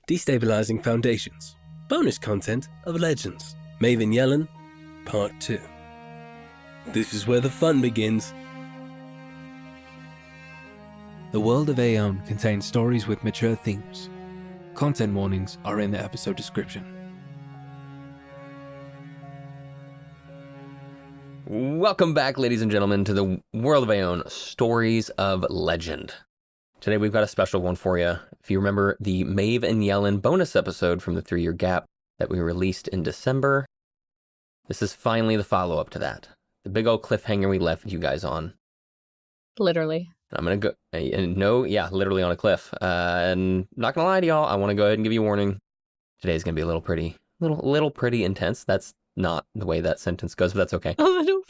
Destabilizing Foundations. Bonus content of Legends. Maeve and Yellen, Part 2. This is where the fun begins. The world of Ae'oene contains stories with mature themes. Content warnings are in the episode description. Welcome back, ladies and gentlemen, to the world of Ae'oene, Stories of Legend. Today we've got a special one for you. If you remember the Maeve and Yellen bonus episode from the 3-year gap that we released in December, this is finally the follow-up to that. The big old cliffhanger we left you guys on. Literally. I'm going to go, literally on a cliff. And not going to lie to y'all, I want to go ahead and give you a warning. Today's going to be a little pretty intense. That's not the way that sentence goes, but that's okay. A little.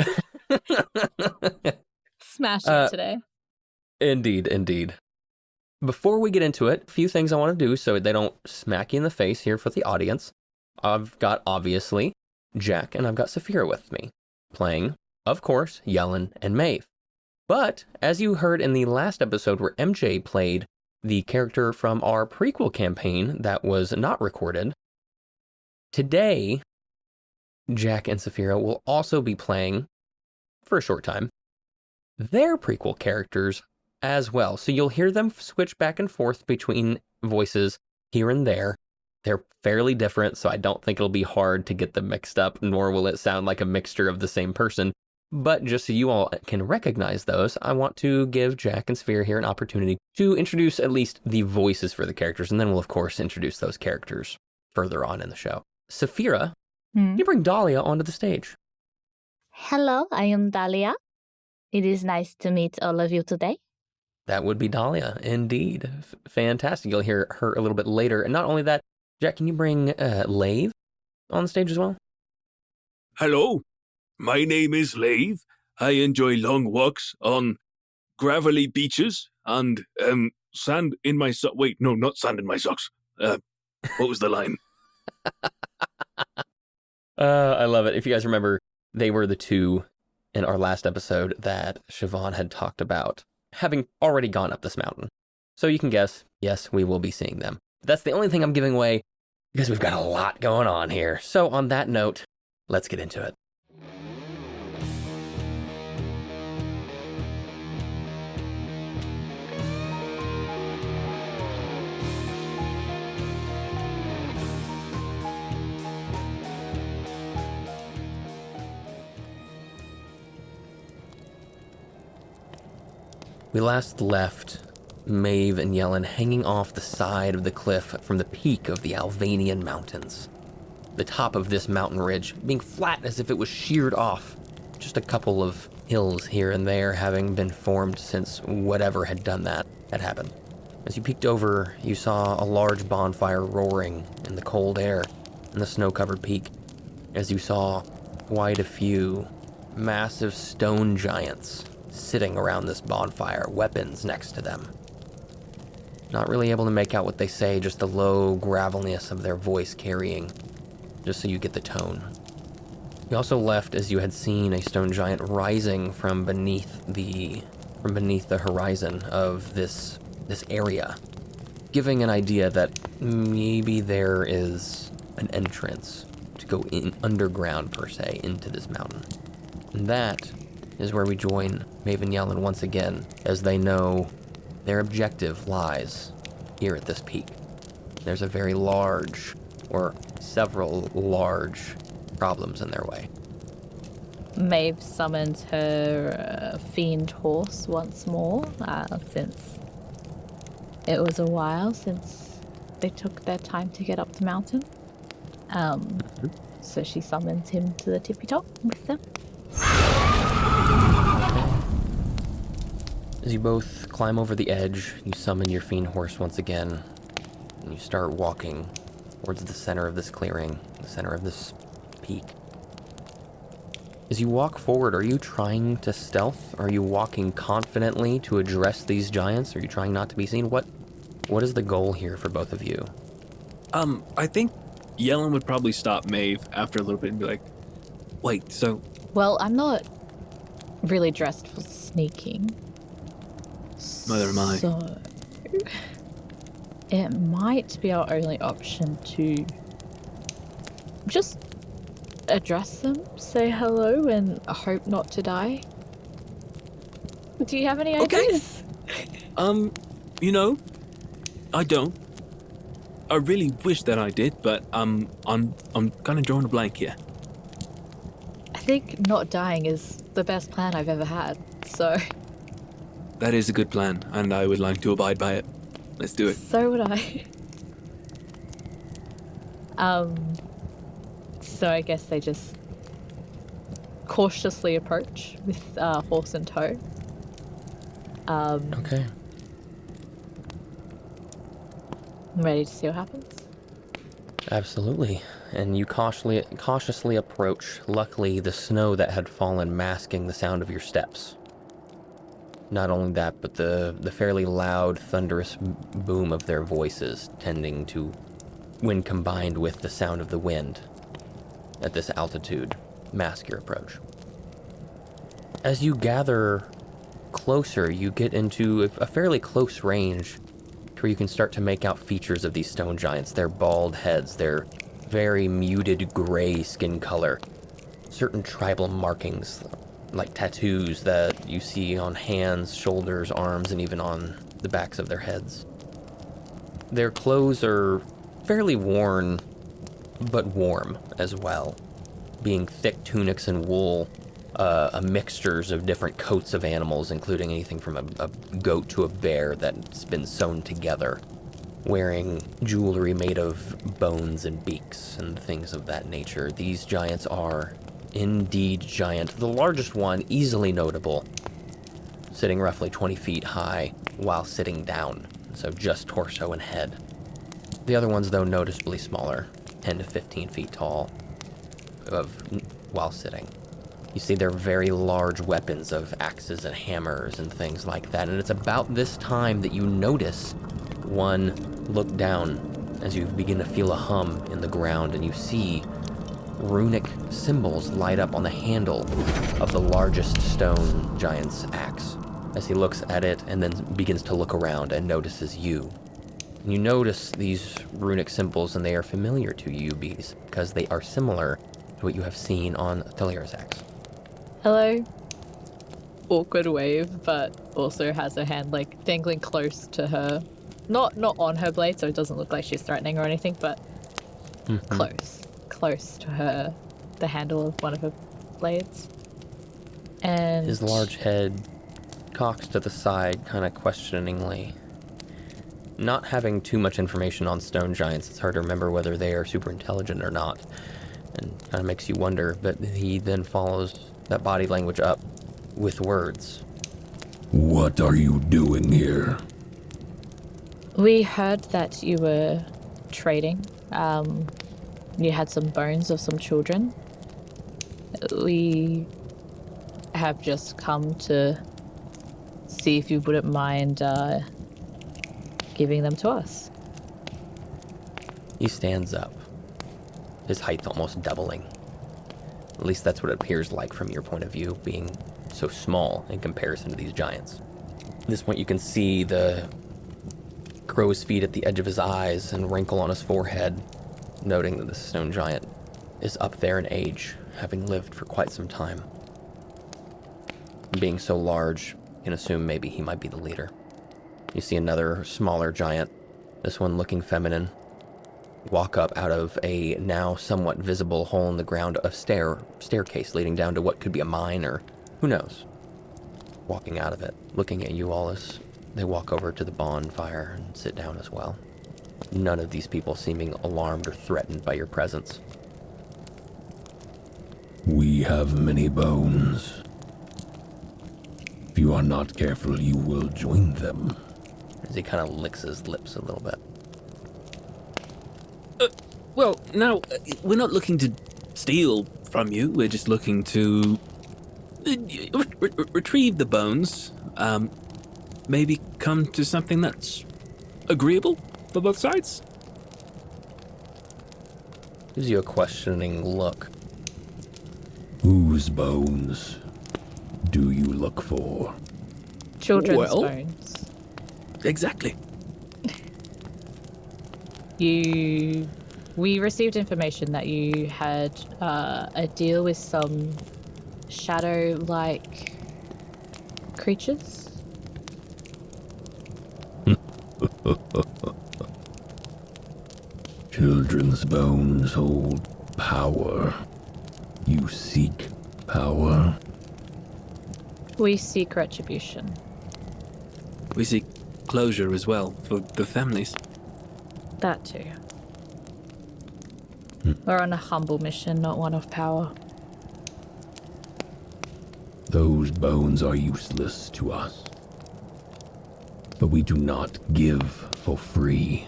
Smashed it today. Indeed. Before we get into it, a few things I want to do so they don't smack you in the face here for the audience. I've got, obviously, Jack and I've got Sapheara with me, playing, of course, Yellen and Maeve. But, as you heard in the last episode where MJ played the character from our prequel campaign that was not recorded, today, Jack and Sapheara will also be playing, for a short time, their prequel characters as well. So you'll hear them switch back and forth between voices here and there. They're fairly different, so I don't think it'll be hard to get them mixed up, nor will it sound like a mixture of the same person. But just so you all can recognize those, I want to give Jack and Sapheara here an opportunity to introduce at least the voices for the characters, and then we'll, of course, introduce those characters further on in the show. Sapheara, you bring Dahlia onto the stage. Hello, I am Dahlia. It is nice to meet all of you today. That would be Dahlia, indeed. Fantastic. You'll hear her a little bit later. And not only that, Jack, can you bring Maeve on the stage as well? Hello, my name is Maeve. I enjoy long walks on gravelly beaches and sand in my socks. Wait, no, not sand in my socks. What was the line? I love it. If you guys remember, they were the two in our last episode that Siobhan had talked about having already gone up this mountain. So you can guess, yes, we will be seeing them. But that's the only thing I'm giving away because we've got a lot going on here. So on that note, let's get into it. We last left Maeve and Yellen hanging off the side of the cliff from the peak of the Alvanian Mountains. The top of this mountain ridge being flat as if it was sheared off, just a couple of hills here and there having been formed since whatever had done that had happened. As you peeked over, you saw a large bonfire roaring in the cold air in the snow-covered peak, as you saw quite a few massive stone giants sitting around this bonfire, weapons next to them. Not really able to make out what they say, just the low gravelness of their voice carrying, just so you get the tone. You also left as you had seen a stone giant rising from beneath the horizon of this area, giving an idea that maybe there is an entrance to go in underground per se into this mountain. And that is where we join Maeve and Yellen once again, as they know their objective lies here at this peak. There's a very large, or several large, problems in their way. Maeve summons her fiend horse once more, since it was a while since they took their time to get up the mountain. So she summons him to the tippy top with them. As you both climb over the edge, you summon your fiend horse once again, and you start walking towards the center of this clearing, the center of this peak. As you walk forward, are you trying to stealth? Are you walking confidently to address these giants? Are you trying not to be seen? What is the goal here for both of you? I think Yellen would probably stop Maeve after a little bit and be like, wait, so... Well, I'm not really dressed for sneaking. Neither am I. So... it might be our only option to just address them, say hello, and hope not to die. Do you have any ideas? I don't. I really wish that I did, but I'm kind of drawing a blank here. I think not dying is the best plan I've ever had, so... That is a good plan, and I would like to abide by it. Let's do it. So would I. So I guess they just cautiously approach with horse in tow. Okay. I'm ready to see what happens. Absolutely. And you cautiously approach, luckily the snow that had fallen masking the sound of your steps. Not only that, but the fairly loud, thunderous boom of their voices tending to, when combined with the sound of the wind at this altitude, mask your approach. As you gather closer, you get into a fairly close range where you can start to make out features of these stone giants. Their bald heads, their very muted gray skin color, certain tribal markings like tattoos that you see on hands, shoulders, arms, and even on the backs of their heads. Their clothes are fairly worn, but warm as well, being thick tunics and wool, mixtures of different coats of animals, including anything from a goat to a bear that's been sewn together, wearing jewelry made of bones and beaks and things of that nature. These giants are indeed giant. The largest one, easily notable, sitting roughly 20 feet high while sitting down, so just torso and head. The other ones, though, noticeably smaller, 10 to 15 feet tall, while sitting. You see their very large weapons of axes and hammers and things like that, and it's about this time that you notice one look down as you begin to feel a hum in the ground, and you see runic symbols light up on the handle of the largest stone giant's axe as he looks at it and then begins to look around and notices you. And you notice these runic symbols, and they are familiar to you because they are similar to what you have seen on Thalira's axe. Hello. Awkward wave, but also has her hand like dangling close to her. Not on her blade, so it doesn't look like she's threatening or anything, but close to her, the handle of one of her blades. And his large head cocks to the side, kind of questioningly. Not having too much information on stone giants, it's hard to remember whether they are super intelligent or not, and kind of makes you wonder, but he then follows that body language up with words. What are you doing here? We heard that you were trading. You had some bones of some children. We have just come to see if you wouldn't mind giving them to us. He stands up, his height almost doubling. At least that's what it appears like from your point of view, being so small in comparison to these giants. At this point you can see the crow's feet at the edge of his eyes and wrinkle on his forehead, noting that the stone giant is up there in age, having lived for quite some time. Being so large, you can assume maybe he might be the leader. You see another smaller giant, this one looking feminine, walk up out of a now somewhat visible hole in the ground, a staircase leading down to what could be a mine or who knows. Walking out of it, looking at you all as they walk over to the bonfire and sit down as well. None of these people seeming alarmed or threatened by your presence. We have many bones. If you are not careful, you will join them. As he kind of licks his lips a little bit. Well, now, we're not looking to steal from you. We're just looking to retrieve the bones. Maybe come to something that's agreeable for both sides. Gives you a questioning look. Whose bones do you look for? Children's Well, bones. Exactly. We received information that you had a deal with some shadow-like creatures. Children's bones hold power. You seek power? We seek retribution. We seek closure as well for the families. That too. We're on a humble mission, not one of power. Those bones are useless to us. But we do not give for free.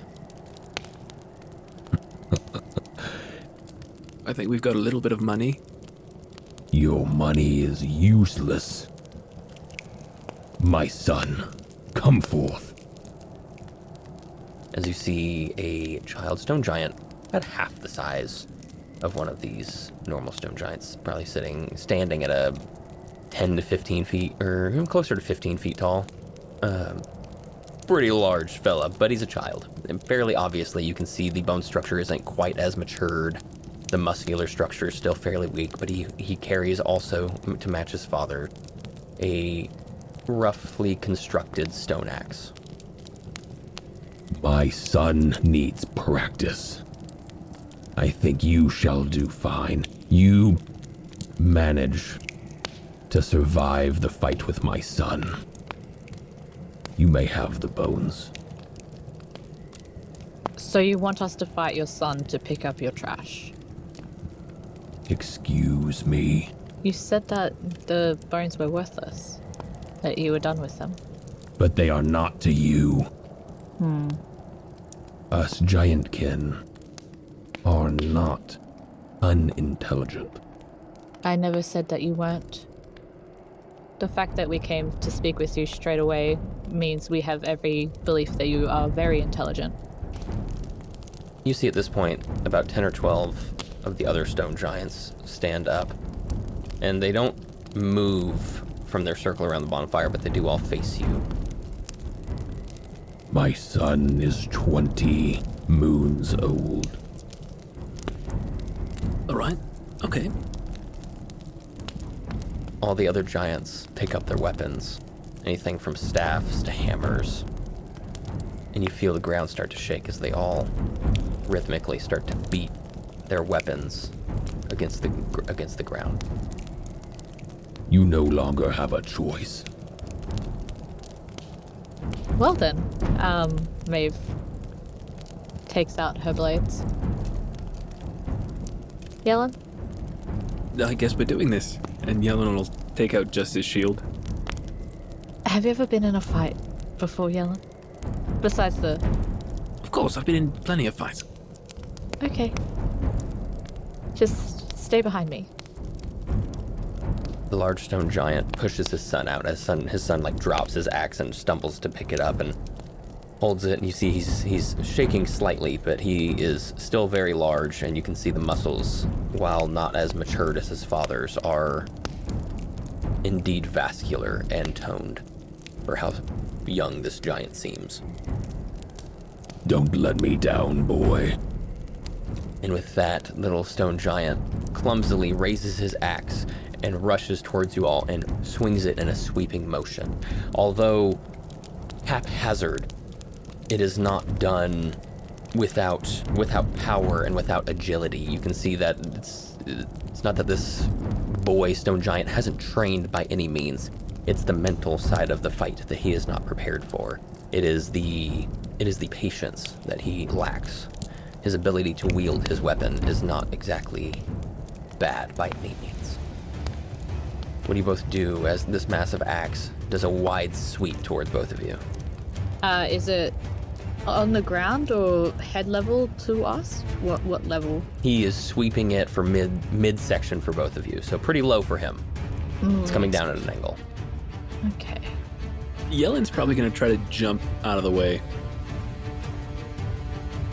I think we've got a little bit of money. Your money is useless. My son, come forth. As you see a child stone giant, about half the size of one of these normal stone giants, probably standing at a 10 to 15 feet, or even closer to 15 feet tall. Pretty large fella, but he's a child. And fairly obviously, you can see the bone structure isn't quite as matured. The muscular structure is still fairly weak, but he carries also, to match his father, a roughly constructed stone axe. My son needs practice. I think you shall do fine. You manage to survive the fight with my son. You may have the bones. So you want us to fight your son to pick up your trash? Excuse me. You said that the bones were worthless, that you were done with them. But they are not to you. Us giantkin are not unintelligent. I never said that you weren't. The fact that we came to speak with you straight away means we have every belief that you are very intelligent. You see at this point about 10 or 12 of the other stone giants stand up, and they don't move from their circle around the bonfire, but they do all face you. My son is 20 moons old. All right. Okay. All the other giants pick up their weapons, anything from staffs to hammers, and you feel the ground start to shake as they all rhythmically start to beat their weapons against the ground. You no longer have a choice. Well then, Maeve takes out her blades. Yellen? I guess we're doing this. And Yellen will take out just his shield. Have you ever been in a fight before, Yellen? Besides the... Of course, I've been in plenty of fights. Okay. Just stay behind me. The large stone giant pushes his son out as his son like drops his axe and stumbles to pick it up and holds it. And you see he's shaking slightly, but he is still very large, and you can see the muscles, while not as matured as his father's, are indeed vascular and toned for how young this giant seems. Don't let me down, boy. And with that, little stone giant clumsily raises his axe and rushes towards you all and swings it in a sweeping motion. Although haphazard, it is not done without power and without agility. You can see that it's not that this boy stone giant hasn't trained by any means. It's the mental side of the fight that he is not prepared for. It is the patience that he lacks. His ability to wield his weapon is not exactly bad by any means. What do you both do as this massive axe does a wide sweep towards both of you? Is it on the ground or head level to us? What level? He is sweeping it for midsection for both of you, so pretty low for him. It's coming down at an angle. Okay. Yellen's probably going to try to jump out of the way.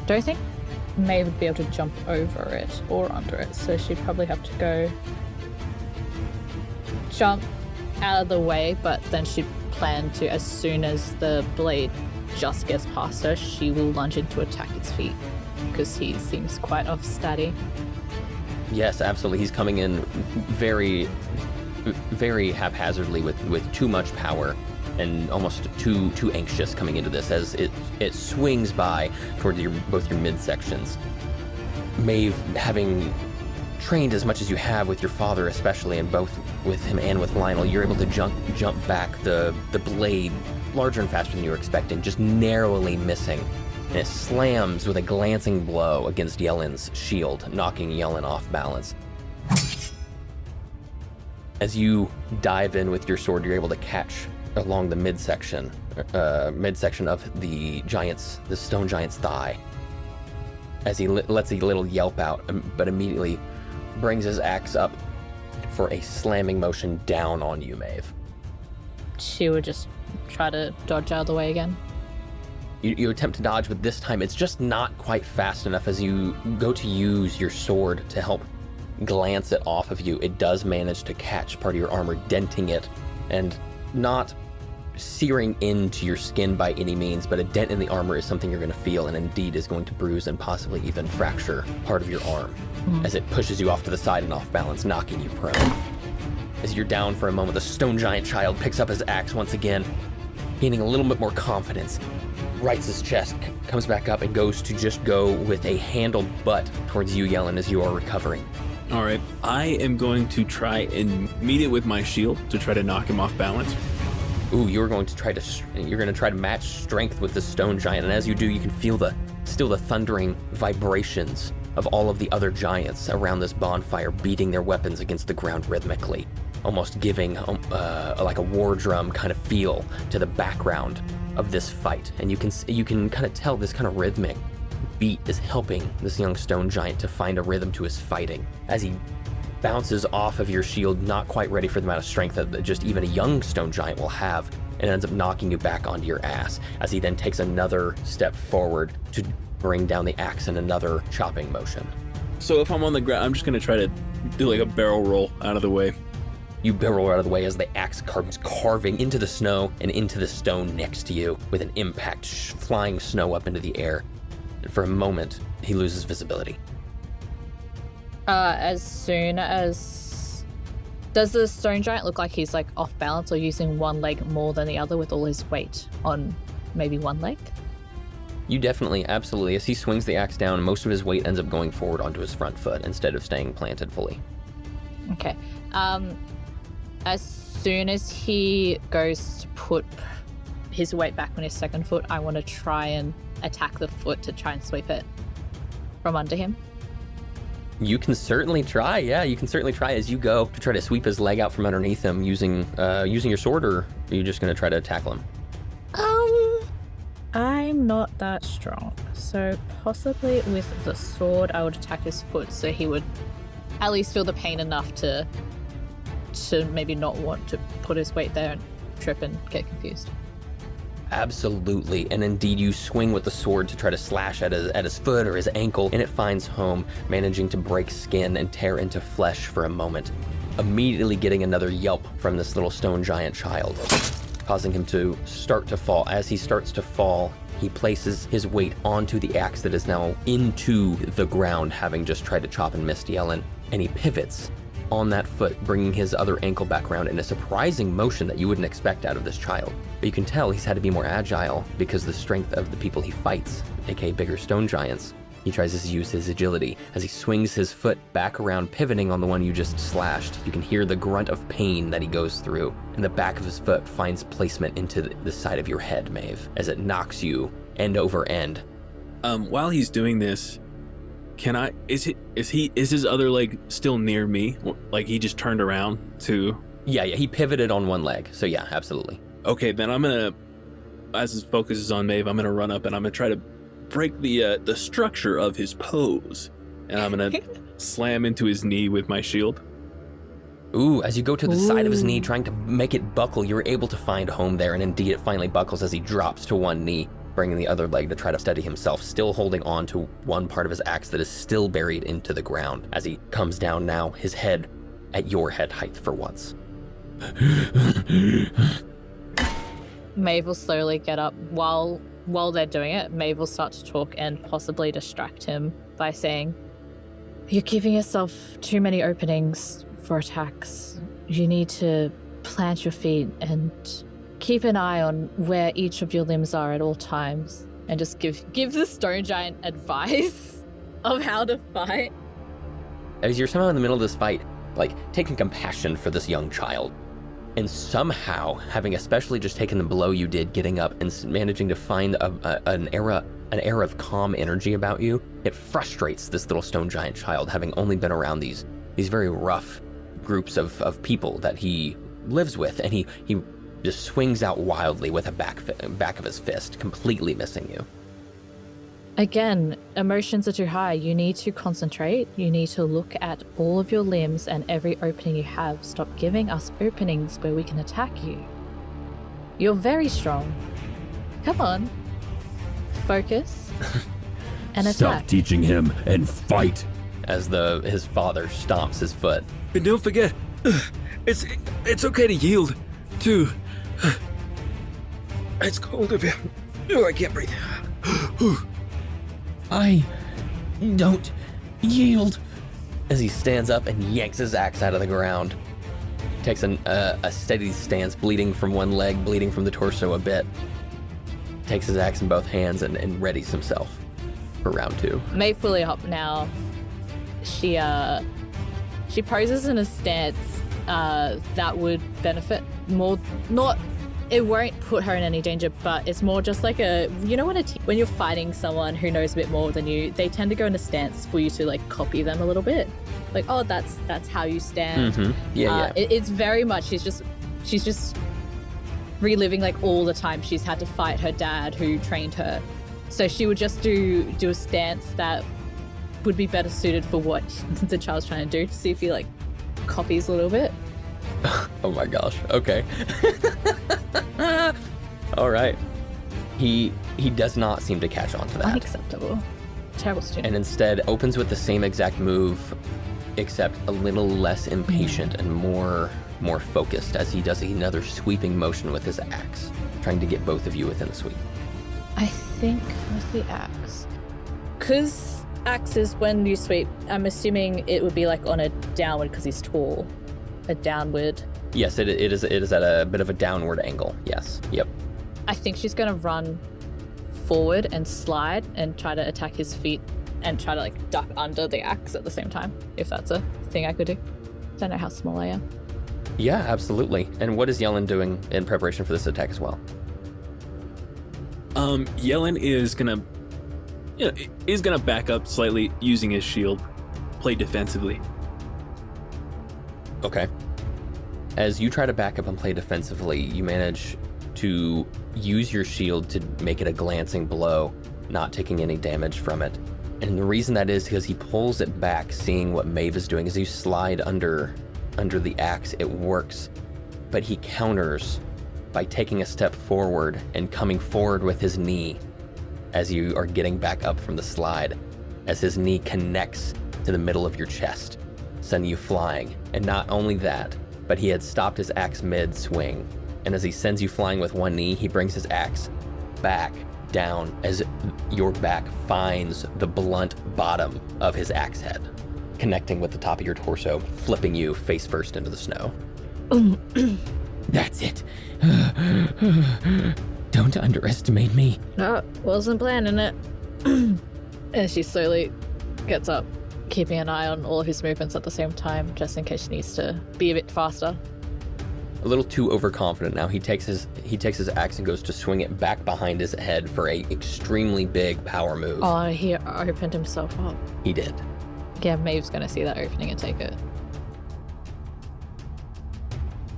Don't think Maeve would be able to jump over it or under it, so she'd probably have to go jump out of the way, but then she'd plan to, as soon as the blade just gets past her, she will lunge in to attack its feet. because he seems quite off steady. Yes, absolutely. He's coming in very, very haphazardly with too much power and almost too anxious coming into this as it swings by towards both your midsections. Maeve, having trained as much as you have with your father especially, and both with him and with Lionel, you're able to jump back the blade larger and faster than you were expecting, just narrowly missing. And it slams with a glancing blow against Yellen's shield, knocking Yellen off balance. As you dive in with your sword, you're able to catch along the midsection of the stone giant's thigh. As he lets a little yelp out, but immediately brings his axe up for a slamming motion down on you, Maeve. She would just try to dodge out of the way again. You attempt to dodge, but this time it's just not quite fast enough. As you go to use your sword to help glance it off of you, it does manage to catch part of your armor, denting it, and not searing into your skin by any means, but a dent in the armor is something you're going to feel, and indeed is going to bruise and possibly even fracture part of your arm as it pushes you off to the side and off balance, knocking you prone. As you're down for a moment, the stone giant child picks up his axe once again, gaining a little bit more confidence, rights his chest, comes back up, and goes to just go with a handled butt towards you, Yellen, as you are recovering. All right, I am going to try and meet it with my shield to try to knock him off balance. Ooh, you're going to try to match strength with the stone giant, and as you do, you can feel the thundering vibrations of all of the other giants around this bonfire beating their weapons against the ground rhythmically, almost giving like a war drum kind of feel to the background of this fight. And you can kind of tell this kind of rhythmic beat is helping this young stone giant to find a rhythm to his fighting. As he bounces off of your shield, not quite ready for the amount of strength that just even a young stone giant will have, and ends up knocking you back onto your ass, as he then takes another step forward to bring down the axe in another chopping motion. So if I'm on the ground, I'm just going to try to do like a barrel roll out of the way. You barrel out of the way as the axe comes carving into the snow and into the stone next to you with an impact, flying snow up into the air. And for a moment, he loses visibility. As soon as... Does the stone giant look like he's like off balance or using one leg more than the other with all his weight on maybe one leg? You definitely, absolutely. As he swings the axe down, most of his weight ends up going forward onto his front foot instead of staying planted fully. Okay. As soon as he goes to put his weight back on his second foot, I want to try and attack the foot to try and sweep it from under him. You can certainly try, yeah. You can certainly try as you go to try to sweep his leg out from underneath him using your sword, or are you just going to try to tackle him? I'm not that strong, so possibly with the sword I would attack his foot so he would at least feel the pain enough to maybe not want to put his weight there and trip and get confused. Absolutely, and indeed you swing with the sword to try to slash at his foot or his ankle, and it finds home, managing to break skin and tear into flesh for a moment, immediately getting another yelp from this little stone giant child, causing him to start to fall. As he starts to fall, he places his weight onto the axe that is now into the ground, having just tried to chop and miss Yellen, and he pivots on that foot, bringing his other ankle back around in a surprising motion that you wouldn't expect out of this child. But you can tell he's had to be more agile because the strength of the people he fights, aka bigger stone giants. He tries to use his agility as he swings his foot back around, pivoting on the one you just slashed. You can hear the grunt of pain that he goes through, and the back of his foot finds placement into the side of your head, Maeve, as it knocks you end over end. While he's doing this, is his other leg still near me? Like he just turned around to... Yeah, he pivoted on one leg, so yeah, absolutely. Okay, then I'm gonna, as his focus is on Maeve, I'm gonna run up and I'm gonna try to break the structure of his pose, and I'm gonna slam into his knee with my shield. Ooh, as you go to the side of his knee, trying to make it buckle, you're able to find home there, and indeed it finally buckles as he drops to one knee, bringing the other leg to try to steady himself, still holding on to one part of his axe that is still buried into the ground, as he comes down now, his head at your head height for once. Maeve will slowly get up while while they're doing it, Maeve will start to talk and possibly distract him by saying, "You're giving yourself too many openings for attacks. You need to plant your feet and keep an eye on where each of your limbs are at all times." And just give the stone giant advice of how to fight. As you're somehow in the middle of this fight, like taking compassion for this young child, and somehow having especially just taken the blow you did, getting up and managing to find an air of calm energy about you, it frustrates this little stone giant child, having only been around these very rough groups of people that he lives with, and he just swings out wildly with a back of his fist, completely missing you. Again, emotions are too high. You need to concentrate. You need to look at all of your limbs and every opening you have. Stop giving us openings where we can attack you. You're very strong. Come on. Focus. And attack. Stop teaching him and fight. As his father stomps his foot. And don't forget, it's okay to yield, too. It's cold up here. Oh, I can't breathe. I don't yield. As he stands up and yanks his axe out of the ground. Takes a steady stance, bleeding from one leg, bleeding from the torso a bit. Takes his axe in both hands and readies himself for round 2. Maeve fully up now. She poses in a stance that would benefit more. It won't put her in any danger, but it's more just like when you're fighting someone who knows a bit more than you, they tend to go in a stance for you to like copy them a little bit. Like, oh, that's how you stand. Mm-hmm. Yeah. It's very much she's just reliving like all the time she's had to fight her dad who trained her. So she would just do a stance that would be better suited for what the child's trying to do, to see if he like copies a little bit. Oh my gosh. Okay. All right. He does not seem to catch on to that. Unacceptable. Terrible student. And instead opens with the same exact move, except a little less impatient and more focused, as he does another sweeping motion with his axe, trying to get both of you within a sweep. I think with the axe, because axe is when you sweep, I'm assuming it would be like on a downward because he's tall. A downward. Yes, it is at a bit of a downward angle. Yes. Yep. I think she's going to run forward and slide and try to attack his feet and try to like duck under the axe at the same time, if that's a thing I could do. Don't know how small I am. Yeah, absolutely. And what is Yellen doing in preparation for this attack as well? Yellen is gonna back up slightly using his shield, play defensively. Okay. As you try to back up and play defensively, you manage to use your shield to make it a glancing blow, not taking any damage from it. And the reason that is because he pulls it back, seeing what Maeve is doing. As you slide under the axe, it works, but he counters by taking a step forward and coming forward with his knee as you are getting back up from the slide, as his knee connects to the middle of your chest, sending you flying. And not only that, but he had stopped his axe mid-swing, and as he sends you flying with one knee, he brings his axe back down as your back finds the blunt bottom of his axe head, connecting with the top of your torso, flipping you face first into the snow. That's it. Don't underestimate me. No, wasn't planning it. And she slowly gets up, keeping an eye on all of his movements at the same time, just in case she needs to be a bit faster. A little too overconfident now. He takes his axe and goes to swing it back behind his head for a extremely big power move. Oh, he opened himself up. He did. Yeah, Maeve's gonna see that opening and take it.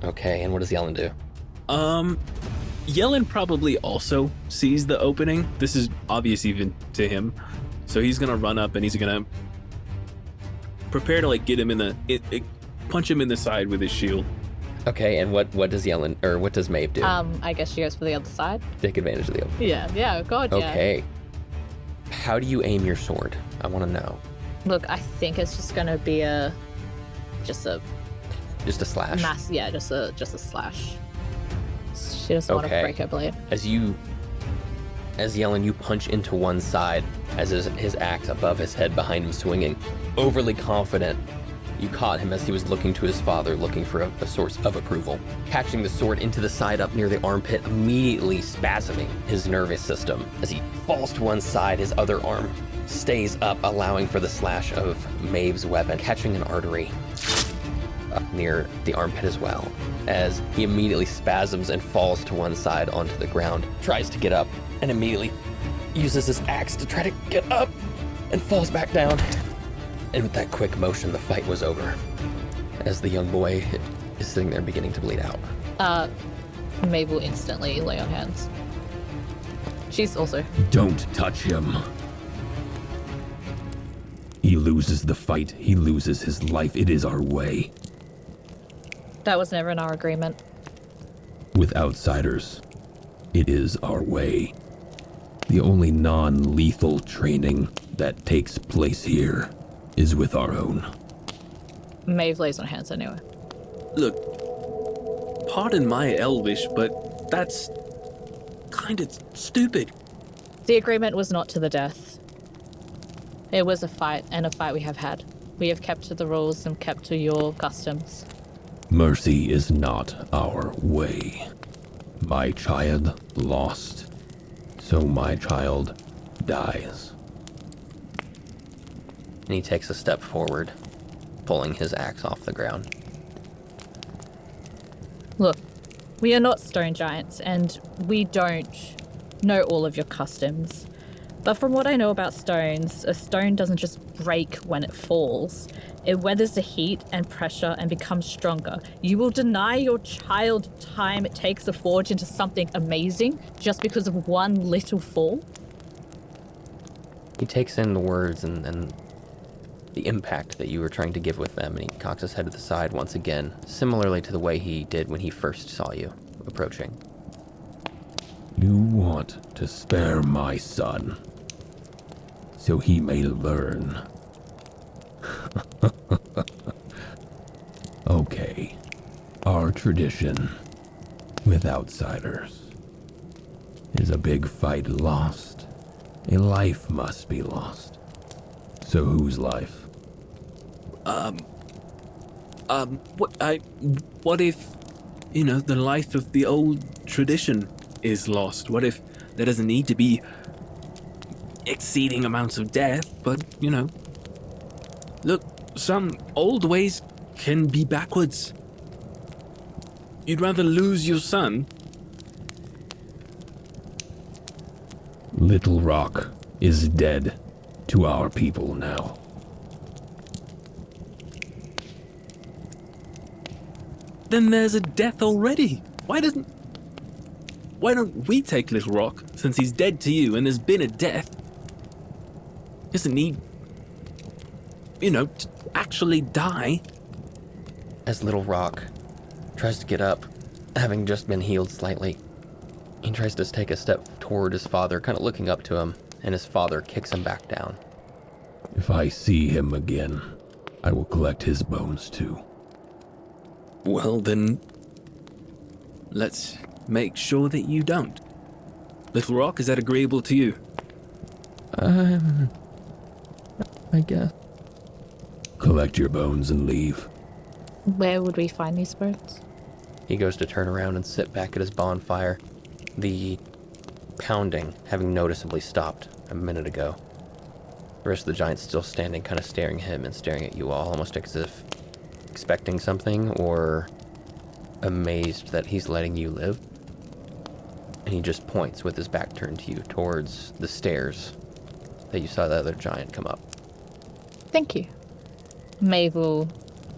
Okay, and what does Yellen do? Yellen probably also sees the opening. This is obvious even to him. So he's gonna run up and he's gonna prepare to like get him punch him in the side with his shield. Okay, and what does what does Maeve do? I guess she goes for the other side. Take advantage of the opening. Yeah, God, yeah. Okay. How do you aim your sword? I want to know. Look, I think it's just gonna be just a slash. Just a slash. She doesn't want to break her blade. As you As Yellen, you punch into one side, as his axe above his head behind him swinging. Overly confident, you caught him as he was looking to his father, looking for a source of approval. Catching the sword into the side up near the armpit, immediately spasming his nervous system. As he falls to one side, his other arm stays up, allowing for the slash of Maeve's weapon, catching an artery up near the armpit as well. As he immediately spasms and falls to one side onto the ground, tries to get up, and immediately uses his axe to try to get up, and falls back down. And with that quick motion, the fight was over, as the young boy is sitting there beginning to bleed out. Maeve will instantly lay on hands. She's also... Don't touch him. He loses the fight. He loses his life. It is our way. That was never in our agreement. With outsiders, it is our way. The only non-lethal training that takes place here is with our own. Maeve lays on hands anyway. Look, pardon my Elvish, but that's kind of stupid. The agreement was not to the death. It was a fight, and a fight we have had. We have kept to the rules and kept to your customs. Mercy is not our way. My child lost, so my child dies. And he takes a step forward, pulling his axe off the ground. Look, we are not stone giants, and we don't know all of your customs. But from what I know about stones, a stone doesn't just break when it falls. It weathers the heat and pressure and becomes stronger. You will deny your child time it takes to forge into something amazing just because of one little fall? He takes in the words and the impact that you were trying to give with them, and he cocks his head to the side once again, similarly to the way he did when he first saw you approaching. You want to spare my son, so he may learn. Okay, our tradition with outsiders is a big fight lost. A life must be lost. So whose life? What if, the life of the old tradition is lost? What if there doesn't need to be exceeding amounts of death, but, look, some old ways can be backwards. You'd rather lose your son? Little Rock is dead to our people now. Then there's a death already. Why don't we take Little Rock, since he's dead to you and there's been a death? Doesn't need, to actually die. As Little Rock tries to get up, having just been healed slightly, he tries to take a step toward his father, kind of looking up to him, and his father kicks him back down. If I see him again, I will collect his bones too. Well, then, let's make sure that you don't. Little Rock, is that agreeable to you? I guess. Collect your bones and leave. Where would we find these bones? He goes to turn around and sit back at his bonfire, the pounding having noticeably stopped a minute ago. The rest of the giants still standing, kind of staring at him and staring at you all, almost as if expecting something or amazed that he's letting you live. And he just points with his back turned to you towards the stairs that you saw the other giant come up. Thank you. Maeve will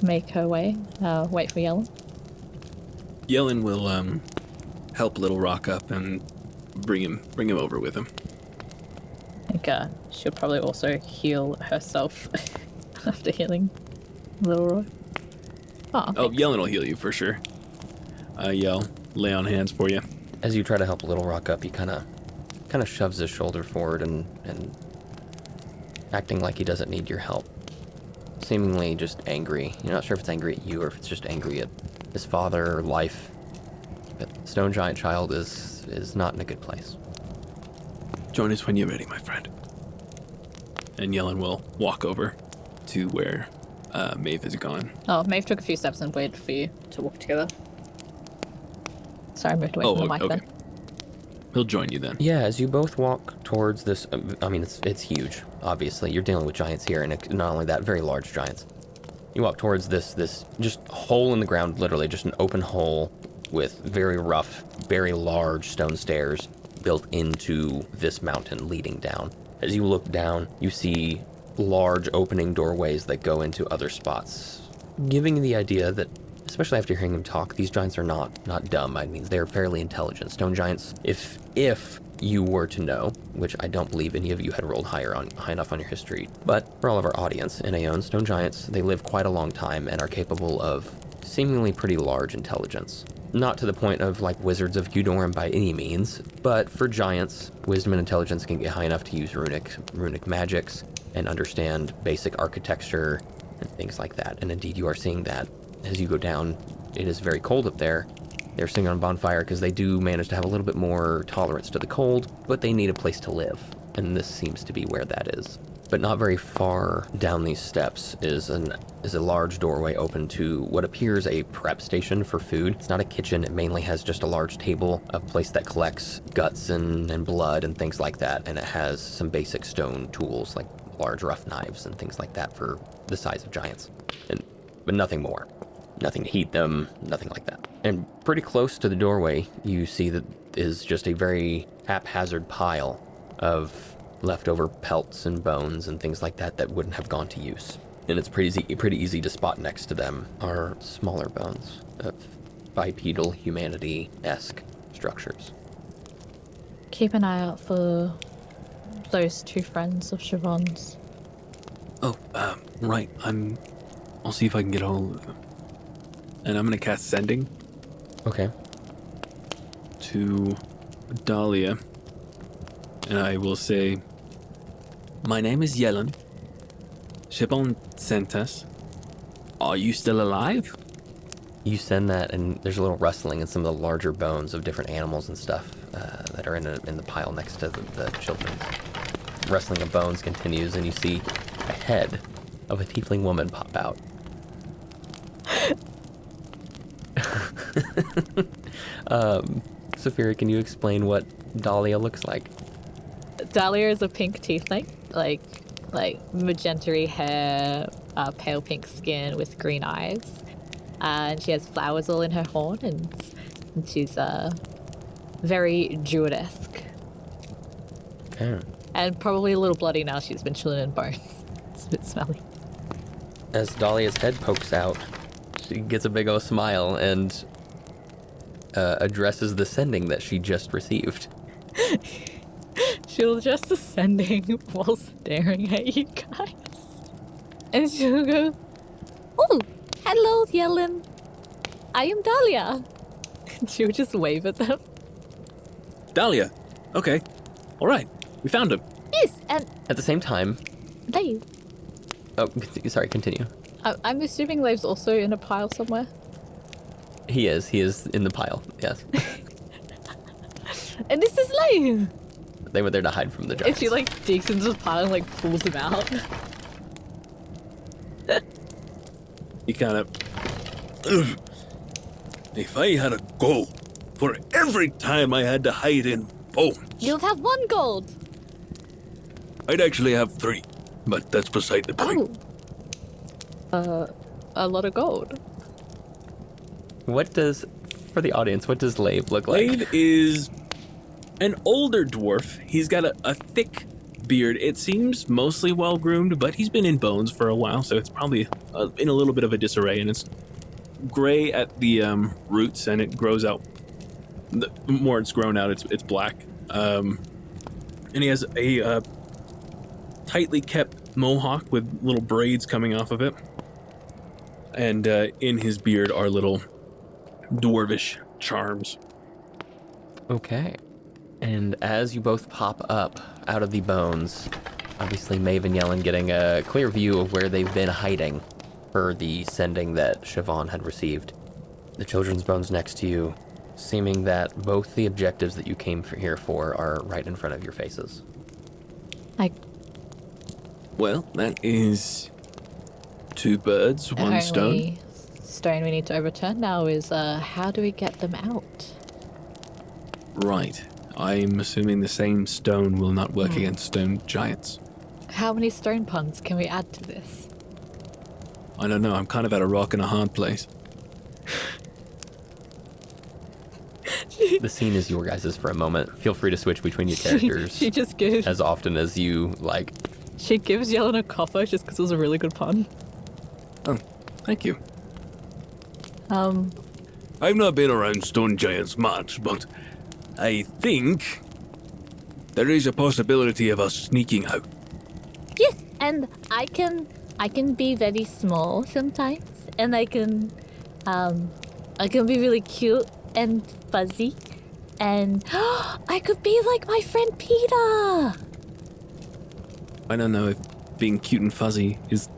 make her way, wait for Yellen. Yellen will help Little Rock up and bring him over with him. I think she'll probably also heal herself after healing Little Roy. Yellen will heal you for sure. Yell, lay on hands for you. As you try to help Little Rock up, he kind of shoves his shoulder forward and acting like he doesn't need your help. Seemingly just angry. You're not sure if it's angry at you or if it's just angry at his father or life. But Stone Giant Child is not in a good place. Join us when you're ready, my friend. And Yellen will walk over to where Maeve is gone. Oh, Maeve took a few steps and waited for you to walk together. Sorry, I moved away from the mic then. He'll join you then. Yeah, as you both walk towards this, it's huge, obviously. You're dealing with giants here, and not only that, very large giants. You walk towards this just hole in the ground, literally just an open hole with very rough, very large stone stairs built into this mountain leading down. As you look down, you see large opening doorways that go into other spots, giving you the idea that, especially after hearing them talk, these giants are not dumb. I mean, they're fairly intelligent. Stone giants, if you were to know, which I don't believe any of you had rolled high enough on your history, but for all of our audience in Ae'oene, stone giants, they live quite a long time and are capable of seemingly pretty large intelligence. Not to the point of like wizards of Gudorm by any means, but for giants, wisdom and intelligence can get high enough to use runic magics and understand basic architecture and things like that. And indeed, you are seeing that as you go down. It is very cold up there. They're sitting on a bonfire because they do manage to have a little bit more tolerance to the cold, but they need a place to live, and this seems to be where that is. But not very far down these steps is a large doorway open to what appears a prep station for food. It's not a kitchen. It mainly has just a large table, a place that collects guts and blood and things like that, and it has some basic stone tools like large rough knives and things like that for the size of giants, but nothing more. Nothing to heat them, nothing like that. And pretty close to the doorway, you see that is just a very haphazard pile of leftover pelts and bones and things like that that wouldn't have gone to use. And it's pretty easy to spot next to them are smaller bones of bipedal humanity-esque structures. Keep an eye out for those two friends of Siobhan's. Oh, right. I'll see if I can get hold of them. And I'm going to cast Sending. Okay. To Dahlia. And I will say, my name is Yellen. Siobhan sent us. Are you still alive? You send that, and there's a little rustling in some of the larger bones of different animals and stuff that are in the pile next to the children. Rustling of bones continues, and you see a head of a tiefling woman pop out. Sapheara, can you explain what Dahlia looks like? Dahlia is a pink tiefling, like magenta hair, pale pink skin with green eyes, and she has flowers all in her horn, and she's very druid-esque. Okay. And probably a little bloody now. She's been chilling in bones. It's a bit smelly. As Dahlia's head pokes out, she gets a big old smile and addresses the sending that she just received. She'll just ascending while staring at you guys. And she'll go, "Oh, hello, Yellen. I am Dahlia." And she'll just wave at them. Dahlia. Okay. All right. We found him. Yes, and At the same time... Lave. Oh, sorry, continue. I'm assuming Lave's also in a pile somewhere. He is in the pile, yes. And this is Lave. They were there to hide from the And giants. she digs into the pile and pulls him out. He kind of... If I had a goal for every time I had to hide in bones, You'll have 1 gold. I'd actually have 3, but that's beside the point. Oh. A lot of gold. For the audience, what does Lave look like? Maeve is an older dwarf. He's got a thick beard. It seems mostly well-groomed, but he's been in bones for a while, so it's probably in a little bit of a disarray, and it's gray at the roots, and it grows out. The more it's grown out, it's black. And he has a tightly kept mohawk with little braids coming off of it. And in his beard are little dwarvish charms. Okay. And as you both pop up out of the bones, obviously Maeve and Yellen getting a clear view of where they've been hiding for the sending that Siobhan had received. The children's bones next to you seeming that both the objectives that you came here for are right in front of your faces. Well, that is 2 birds, 1 stone. Only stone we need to overturn now is how do we get them out? Right. I'm assuming the same stone will not work against stone giants. How many stone puns can we add to this? I don't know. I'm kind of at a rock and a hard place. The scene is your guys' for a moment. Feel free to switch between your characters She just gives as often as you like. she gives Yellen a copper just because it was a really good pun. Oh, thank you. I've not been around stone giants much, but I think there is a possibility of us sneaking out. Yes, and I can be very small sometimes, and I can be really cute and fuzzy, and I could be like my friend Peter. I don't know if being cute and fuzzy is...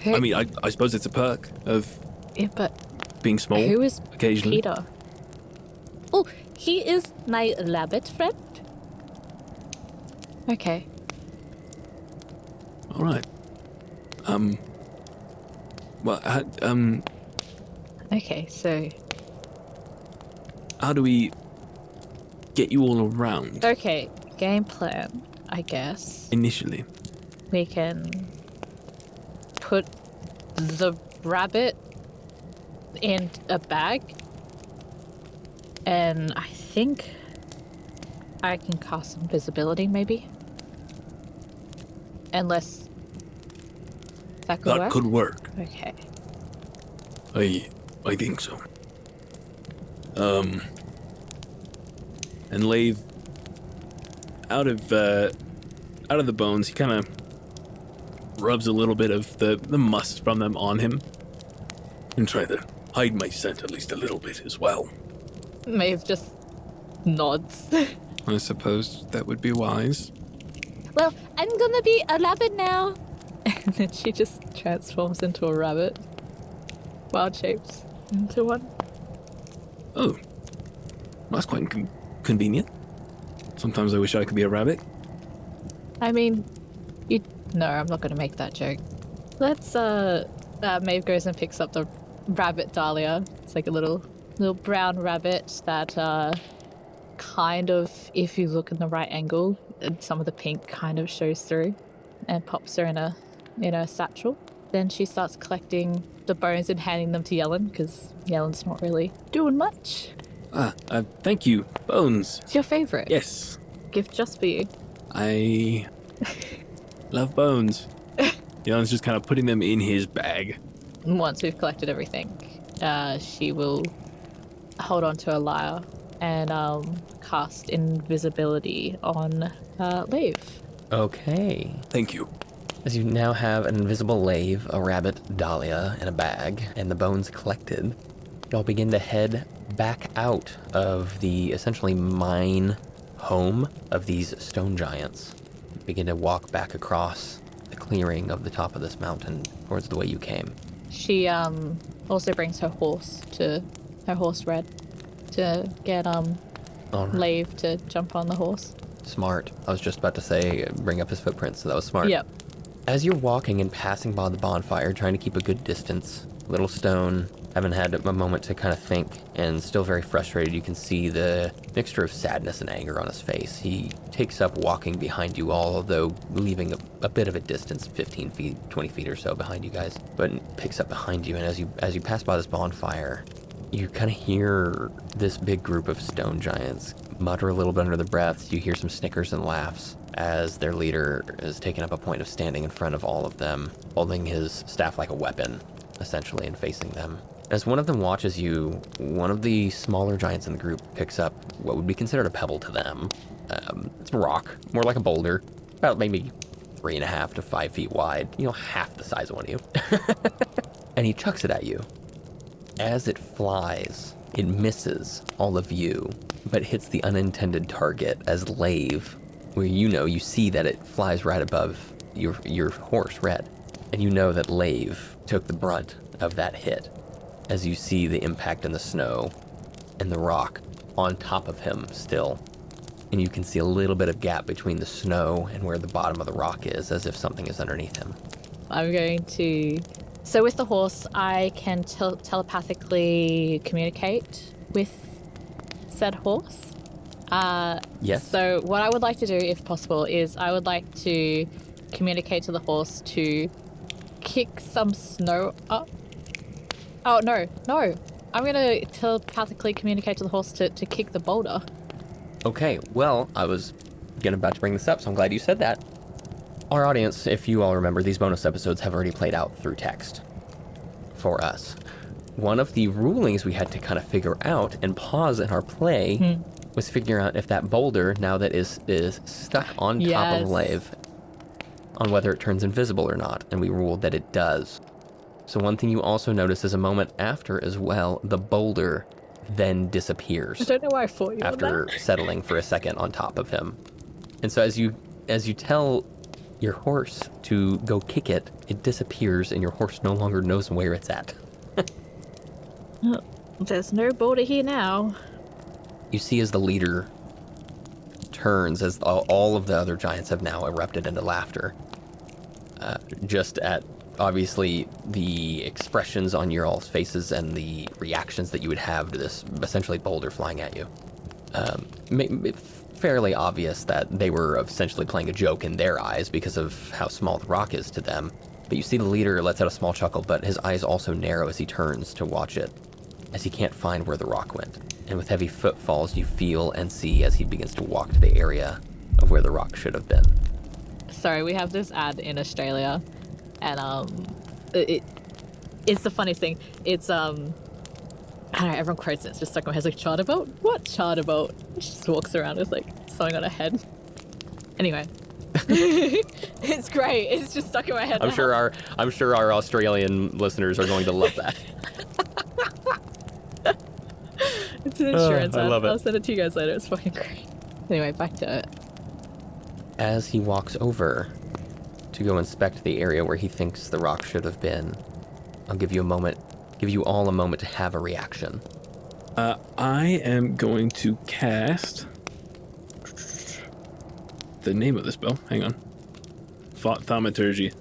I mean, I suppose it's a perk of Yeah, but being small who is occasionally. Peter? Oh, he is my rabbit friend. Okay. All right. Well, Okay, so how do we get you all around okay, game plan, I guess. initially? We can put the rabbit in a bag, and I think I can cast invisibility, maybe. Unless that could That work. could work. Okay. I think so. And Maeve, out of the bones, he kind of rubs a little bit of the must from them on him. And try to hide my scent at least a little bit as well. Maeve just nods. I suppose that would be wise. Well, I'm gonna be a rabbit now. And then she just transforms into a rabbit. Wild shapes into one. Oh, that's quite convenient. Sometimes I wish I could be a rabbit. I mean, no, I'm not gonna make that joke. Let's, Maeve goes and picks up the rabbit dahlia. It's like a little brown rabbit that, kind of, if you look in the right angle, some of the pink kind of shows through, and pops her in a satchel. Then she starts collecting the bones and handing them to Yellen, because Yellen's not really doing much. Thank you, Bones. It's your favorite. Yes, Gift just for you. I love Bones. Yellen's just kind of putting them in his bag. Once we've collected everything, she will hold on to a lyre and cast invisibility on Maeve. Okay. Thank you. As you now have an invisible Maeve, a rabbit dahlia in a bag, and the bones collected, y'all begin to head back out of the essentially mine home of these stone giants. Begin to walk back across the clearing of the top of this mountain towards the way you came. She also brings her horse Red, to get All right. Maeve to jump on the horse. Smart. I was just about to say bring up his footprints, so that was smart. Yep. As you're walking and passing by the bonfire, trying to keep a good distance, Little Stone, having had a moment to kind of think and still very frustrated, you can see the mixture of sadness and anger on his face. He takes up walking behind you all, although leaving a bit of a distance, 15 feet, 20 feet or so behind you guys, but picks up behind you. And as you pass by this bonfire, you kind of hear this big group of stone giants mutter a little bit under their breaths. You hear some snickers and laughs as their leader is taking up a point of standing in front of all of them, holding his staff like a weapon, essentially, and facing them. As one of them watches you, one of the smaller giants in the group picks up what would be considered a pebble to them. It's a rock, more like a boulder, about maybe 3.5 to 5 feet wide, half the size of one of you. And he chucks it at you. As it flies, it misses all of you, but hits the unintended target as Maeve, where you see that it flies right above your horse, Red. And you know that Maeve took the brunt of that hit as you see the impact in the snow and the rock on top of him still. And you can see a little bit of gap between the snow and where the bottom of the rock is, as if something is underneath him. I'm going to... So with the horse, I can telepathically communicate with said horse. Yes. So what I would like to do, if possible, is I would like to communicate to the horse to kick some snow up. Oh, no. I'm going to telepathically communicate to the horse to kick the boulder. Okay, well, I was about to bring this up, so I'm glad you said that. Our audience, if you all remember, these bonus episodes have already played out through text for us. One of the rulings we had to kind of figure out and pause in our play was figuring out if that boulder, now that is stuck on top of Maeve, on whether it turns invisible or not, and we ruled that it does. So one thing you also notice is a moment after as well, the boulder then disappears. I don't know why I fought you after settling for a second on top of him. And so as you tell your horse to go kick it, it disappears and your horse no longer knows where it's at. There's no boulder here now. You see as the leader turns, as all of the other giants have now erupted into laughter, just at obviously the expressions on your all's faces and the reactions that you would have to this essentially boulder flying at you. Fairly obvious that they were essentially playing a joke in their eyes because of how small the rock is to them. But you see the leader lets out a small chuckle, but his eyes also narrow as he turns to watch it, as he can't find where the rock went. And with heavy footfalls, you feel and see as he begins to walk to the area of where the rock should have been. Sorry, we have this ad in Australia, and it's the funniest thing. It's I don't know, everyone quotes it. It's just stuck in my head. It's like, charter boat? What charter boat? She just walks around with like something on her head. Anyway. It's great. It's just stuck in my head. I'm sure our Australian listeners are going to love that. It's an insurance ad. I love it. I'll send it to you guys later. It's fucking great. Anyway, back to it. As he walks over to go inspect the area where he thinks the rock should have been, I'll give you all a moment to have a reaction. I am going to cast the name of this spell. Hang on. Thaumaturgy.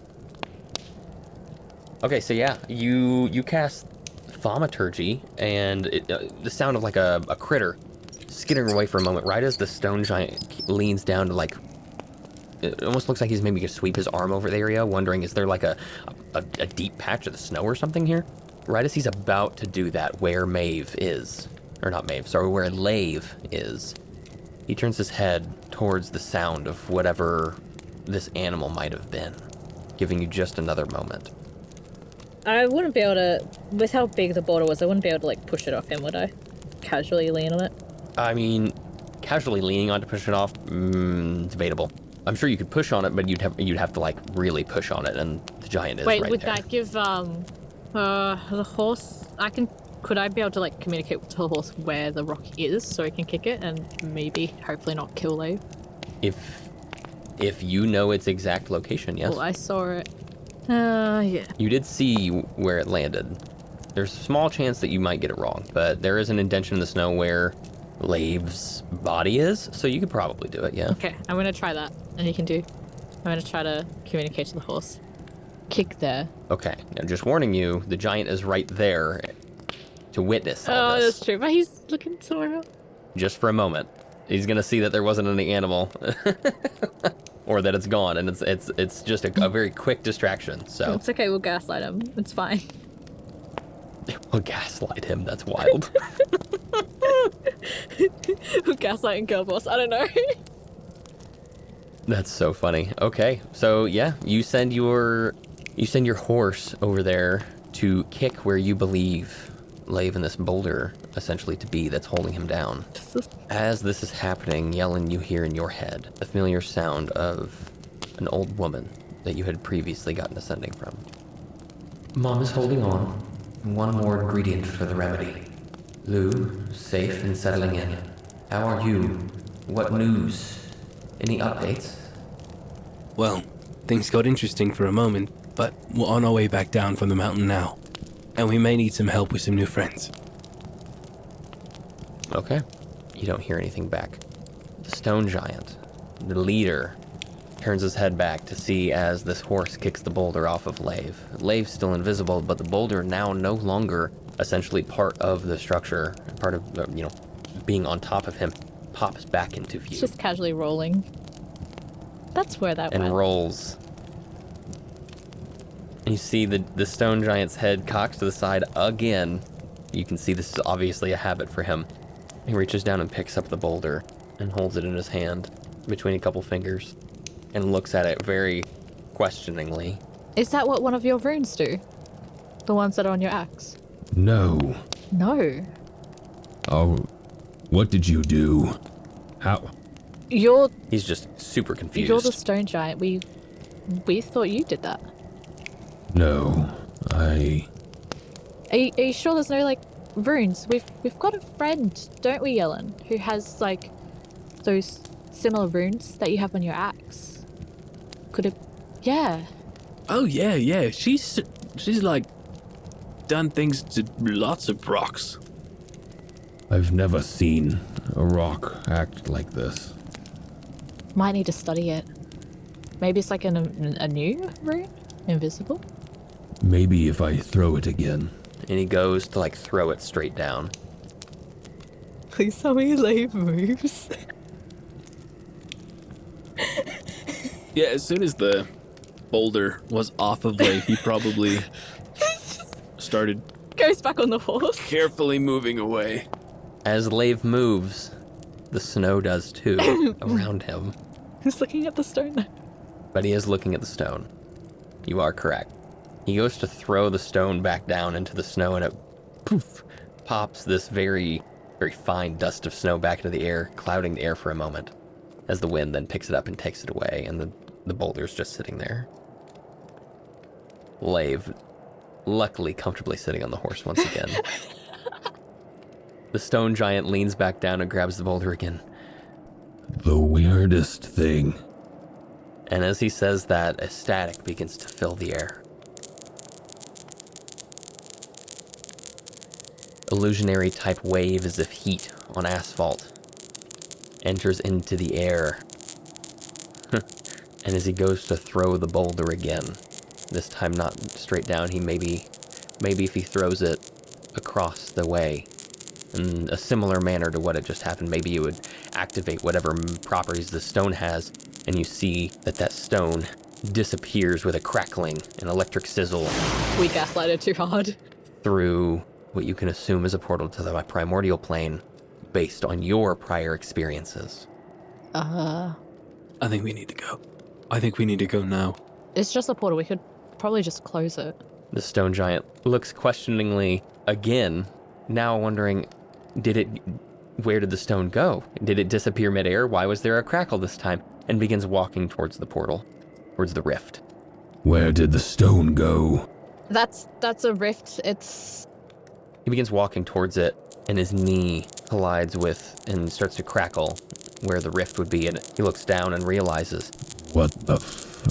Okay, so yeah, you cast Thaumaturgy, and the sound of like a critter skittering away for a moment, right as the stone giant leans down to like, it almost looks like he's maybe going to sweep his arm over the area, wondering, is there like a deep patch of the snow or something here? Right as he's about to do that, where Maeve is, or not Maeve, sorry, where Lave is, he turns his head towards the sound of whatever this animal might have been, giving you just another moment. I wouldn't be able to, with how big the boulder was, I wouldn't be able to like push it off him, would I? Casually lean on it? I mean, casually leaning on to push it off, debatable. I'm sure you could push on it, but you'd have to like really push on it, and the giant is right there. Wait, would that give the horse? Could I be able to like communicate with the horse where the rock is so I can kick it and maybe hopefully not kill Lave? If you know its exact location, yes. Well, I saw it. Yeah. You did see where it landed. There's a small chance that you might get it wrong, but there is an indentation in the snow where Lave's body is, so you could probably do it, yeah. Okay, I'm gonna try that, and I'm gonna try to communicate to the horse. Kick there. Okay, now just warning you, the giant is right there to witness all this. Oh, that's true, but he's looking somewhere else. Just for a moment. He's gonna see that there wasn't any animal, or that it's gone, and it's just a very quick distraction, so. It's okay, we'll gaslight him. It's fine. We'll gaslight him, that's wild. We'll gaslight and girl boss, I don't know. That's so funny. Okay, so yeah, you send your horse over there to kick where you believe Lave in this boulder essentially to be that's holding him down. As this is happening, Yellen, you hear in your head the familiar sound of an old woman that you had previously gotten a sending from. Mom is holding on. One more ingredient for the remedy. Lou, safe and settling in. How are you? What news? Any updates? Well, things got interesting for a moment, but we're on our way back down from the mountain now. And we may need some help with some new friends. Okay. You don't hear anything back. The stone giant, the leader, turns his head back to see as this horse kicks the boulder off of Maeve. Maeve's still invisible, but the boulder now no longer essentially part of the structure, part of, being on top of him, pops back into view. It's just casually rolling. That's where that and went. rolls. And you see the stone giant's head cocks to the side again. You can see this is obviously a habit for him. He reaches down and picks up the boulder and holds it in his hand between a couple fingers and looks at it very questioningly. Is that what one of your runes do? The ones that are on your axe? No. No. Oh, what did you do? How? He's just super confused. You're the stone giant. We thought you did that. No, Are you sure there's no, like, runes? We've got a friend, don't we, Jellen, who has, like, those similar runes that you have on your axe. Could it... Yeah. Oh, yeah. She's like, done things to lots of rocks. I've never seen a rock act like this. Might need to study it. Maybe it's like a new rune? Invisible? Maybe if I throw it again. And he goes to, like, throw it straight down. Please tell me Maeve moves. Yeah, as soon as the boulder was off of Maeve, he probably started Goes back on the horse. carefully moving away. As Maeve moves, the snow does too around him. He's looking at the stone. But he is looking at the stone. You are correct. He goes to throw the stone back down into the snow, and it poof pops this very, very fine dust of snow back into the air, clouding the air for a moment, as the wind then picks it up and takes it away, and the boulder's just sitting there. Maeve, luckily comfortably sitting on the horse once again. The stone giant leans back down and grabs the boulder again. The weirdest thing. And as he says that, a static begins to fill the air. Illusionary type wave as if heat on asphalt enters into the air. And as he goes to throw the boulder again, this time not straight down, he maybe if he throws it across the way in a similar manner to what had just happened, maybe you would activate whatever properties the stone has, and you see that stone disappears with a crackling, an electric sizzle. We gaslighted too hard. Through what you can assume is a portal to the primordial plane, based on your prior experiences. I think we need to go. I think we need to go now. It's just a portal. We could probably just close it. The stone giant looks questioningly again, now wondering, where did the stone go? Did it disappear midair? Why was there a crackle this time? And begins walking towards the portal, towards the rift. Where did the stone go? That's a rift. He begins walking towards it, and his knee collides with and starts to crackle where the rift would be, and he looks down and realizes, What the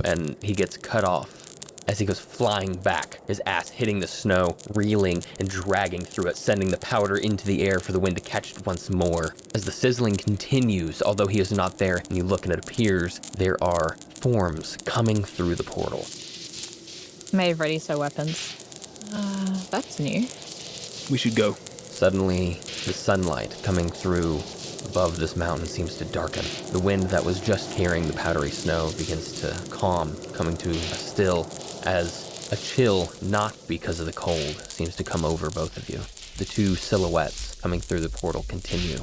and he gets cut off as he goes flying back, his ass hitting the snow, reeling and dragging through it, sending the powder into the air for the wind to catch it once more. As the sizzling continues, although he is not there, and you look and it appears there are forms coming through the portal. Maeve readies her weapons. That's new. We should go. Suddenly, the sunlight coming through above this mountain seems to darken. The wind that was just carrying the powdery snow begins to calm, coming to a still, as a chill, not because of the cold, seems to come over both of you. The two silhouettes coming through the portal continue.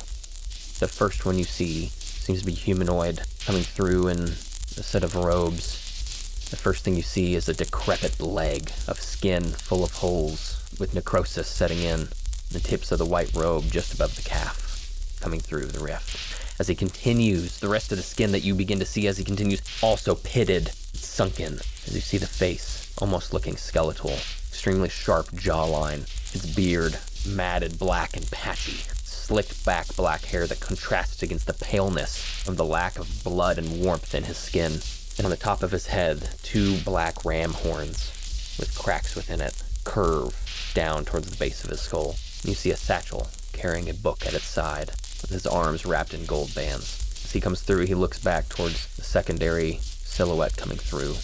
The first one you see seems to be humanoid, coming through in a set of robes. The first thing you see is a decrepit leg of skin full of holes, with necrosis setting in, the tips of the white robe just above the calf, coming through the rift. As he continues, the rest of the skin that you begin to see as he continues, also pitted, sunken, as you see the face, almost looking skeletal, extremely sharp jawline, its beard matted black and patchy, slicked back black hair that contrasts against the paleness of the lack of blood and warmth in his skin. And on the top of his head, two black ram horns with cracks within it curve down towards the base of his skull. You see a satchel carrying a book at its side, with his arms wrapped in gold bands. As he comes through, he looks back towards the secondary silhouette coming through.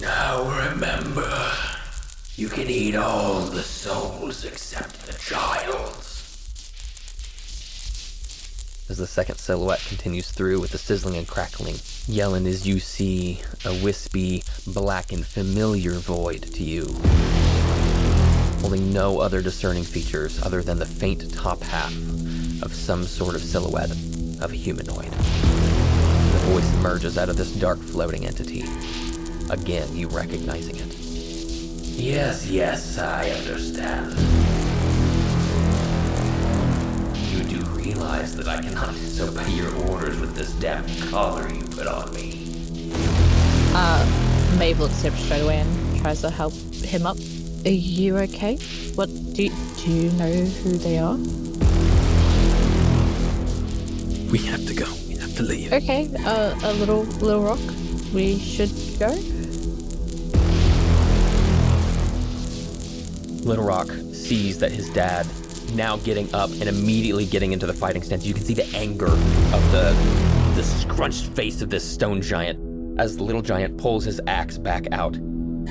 Now remember, you can eat all the souls except the child's. As the second silhouette continues through with the sizzling and crackling, Yellen, as you see a wispy, black and familiar void to you, holding no other discerning features other than the faint top half of some sort of silhouette of a humanoid. The voice emerges out of this dark floating entity, again you recognizing it. Yes, I understand. You do realize that I cannot disobey your orders with this damn collar you put on me. Maeve looks at him straight away and tries to help him up. Are you okay? What, do you know who they are? We have to go. We have to leave. Okay, a little rock. We should go. Little Rock sees that his dad now getting up and immediately getting into the fighting stance. You can see the anger of the scrunched face of this stone giant as the little giant pulls his axe back out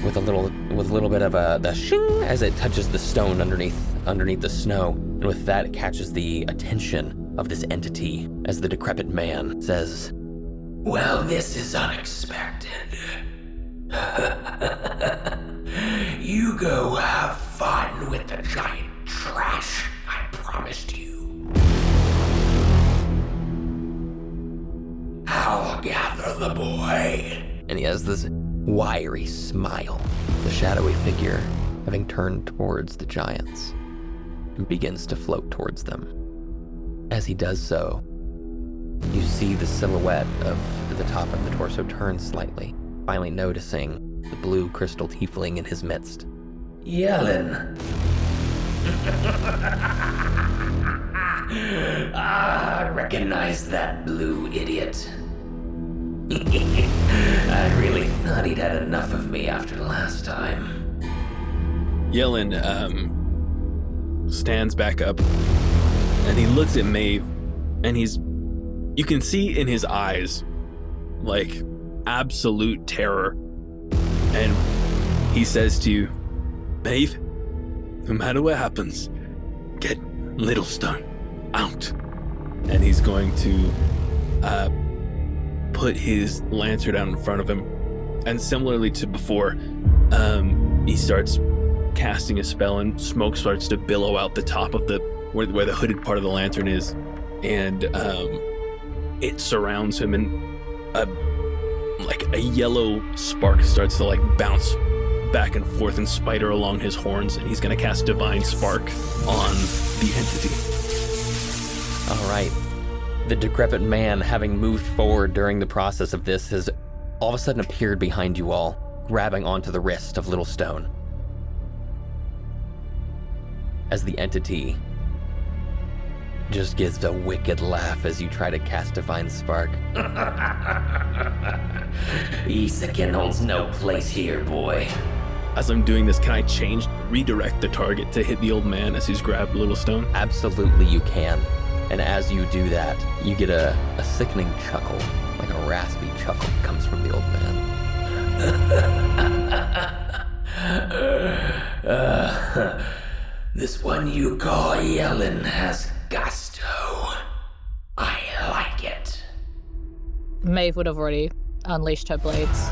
with a little bit of the shing as it touches the stone underneath the snow. And with that, it catches the attention of this entity as the decrepit man says, Well, this is unexpected. You go have fun with the giant trash I promised you. I'll gather the boy. and he has this wiry smile, the shadowy figure having turned towards the giants, and begins to float towards them. As he does so, you see the silhouette of the top of the torso turn slightly, finally noticing the blue crystal tiefling in his midst. Yellen. I recognize that blue idiot. I really thought he'd had enough of me after last time. Yellen stands back up and he looks at Maeve, and you can see in his eyes like absolute terror, and he says to you, Maeve, no matter what happens, get Littlestone out. And he's going to put his lantern out in front of him, and similarly to before, he starts casting a spell, and smoke starts to billow out the top of where the hooded part of the lantern is, and it surrounds him, and a yellow spark starts to bounce back and forth and spider along his horns, and he's going to cast Divine Spark on the entity. All right. The decrepit man, having moved forward during the process of this, has all of a sudden appeared behind you all, grabbing onto the wrist of Littlestone. As the entity just gives a wicked laugh as you try to cast Divine Spark. Isaacin holds no place here, boy. As I'm doing this, can I redirect the target to hit the old man as he's grabbed Littlestone? Absolutely you can. And as you do that, you get a sickening chuckle, like a raspy chuckle comes from the old man. This one you call Yellen has gusto. I like it. Maeve would have already unleashed her blades.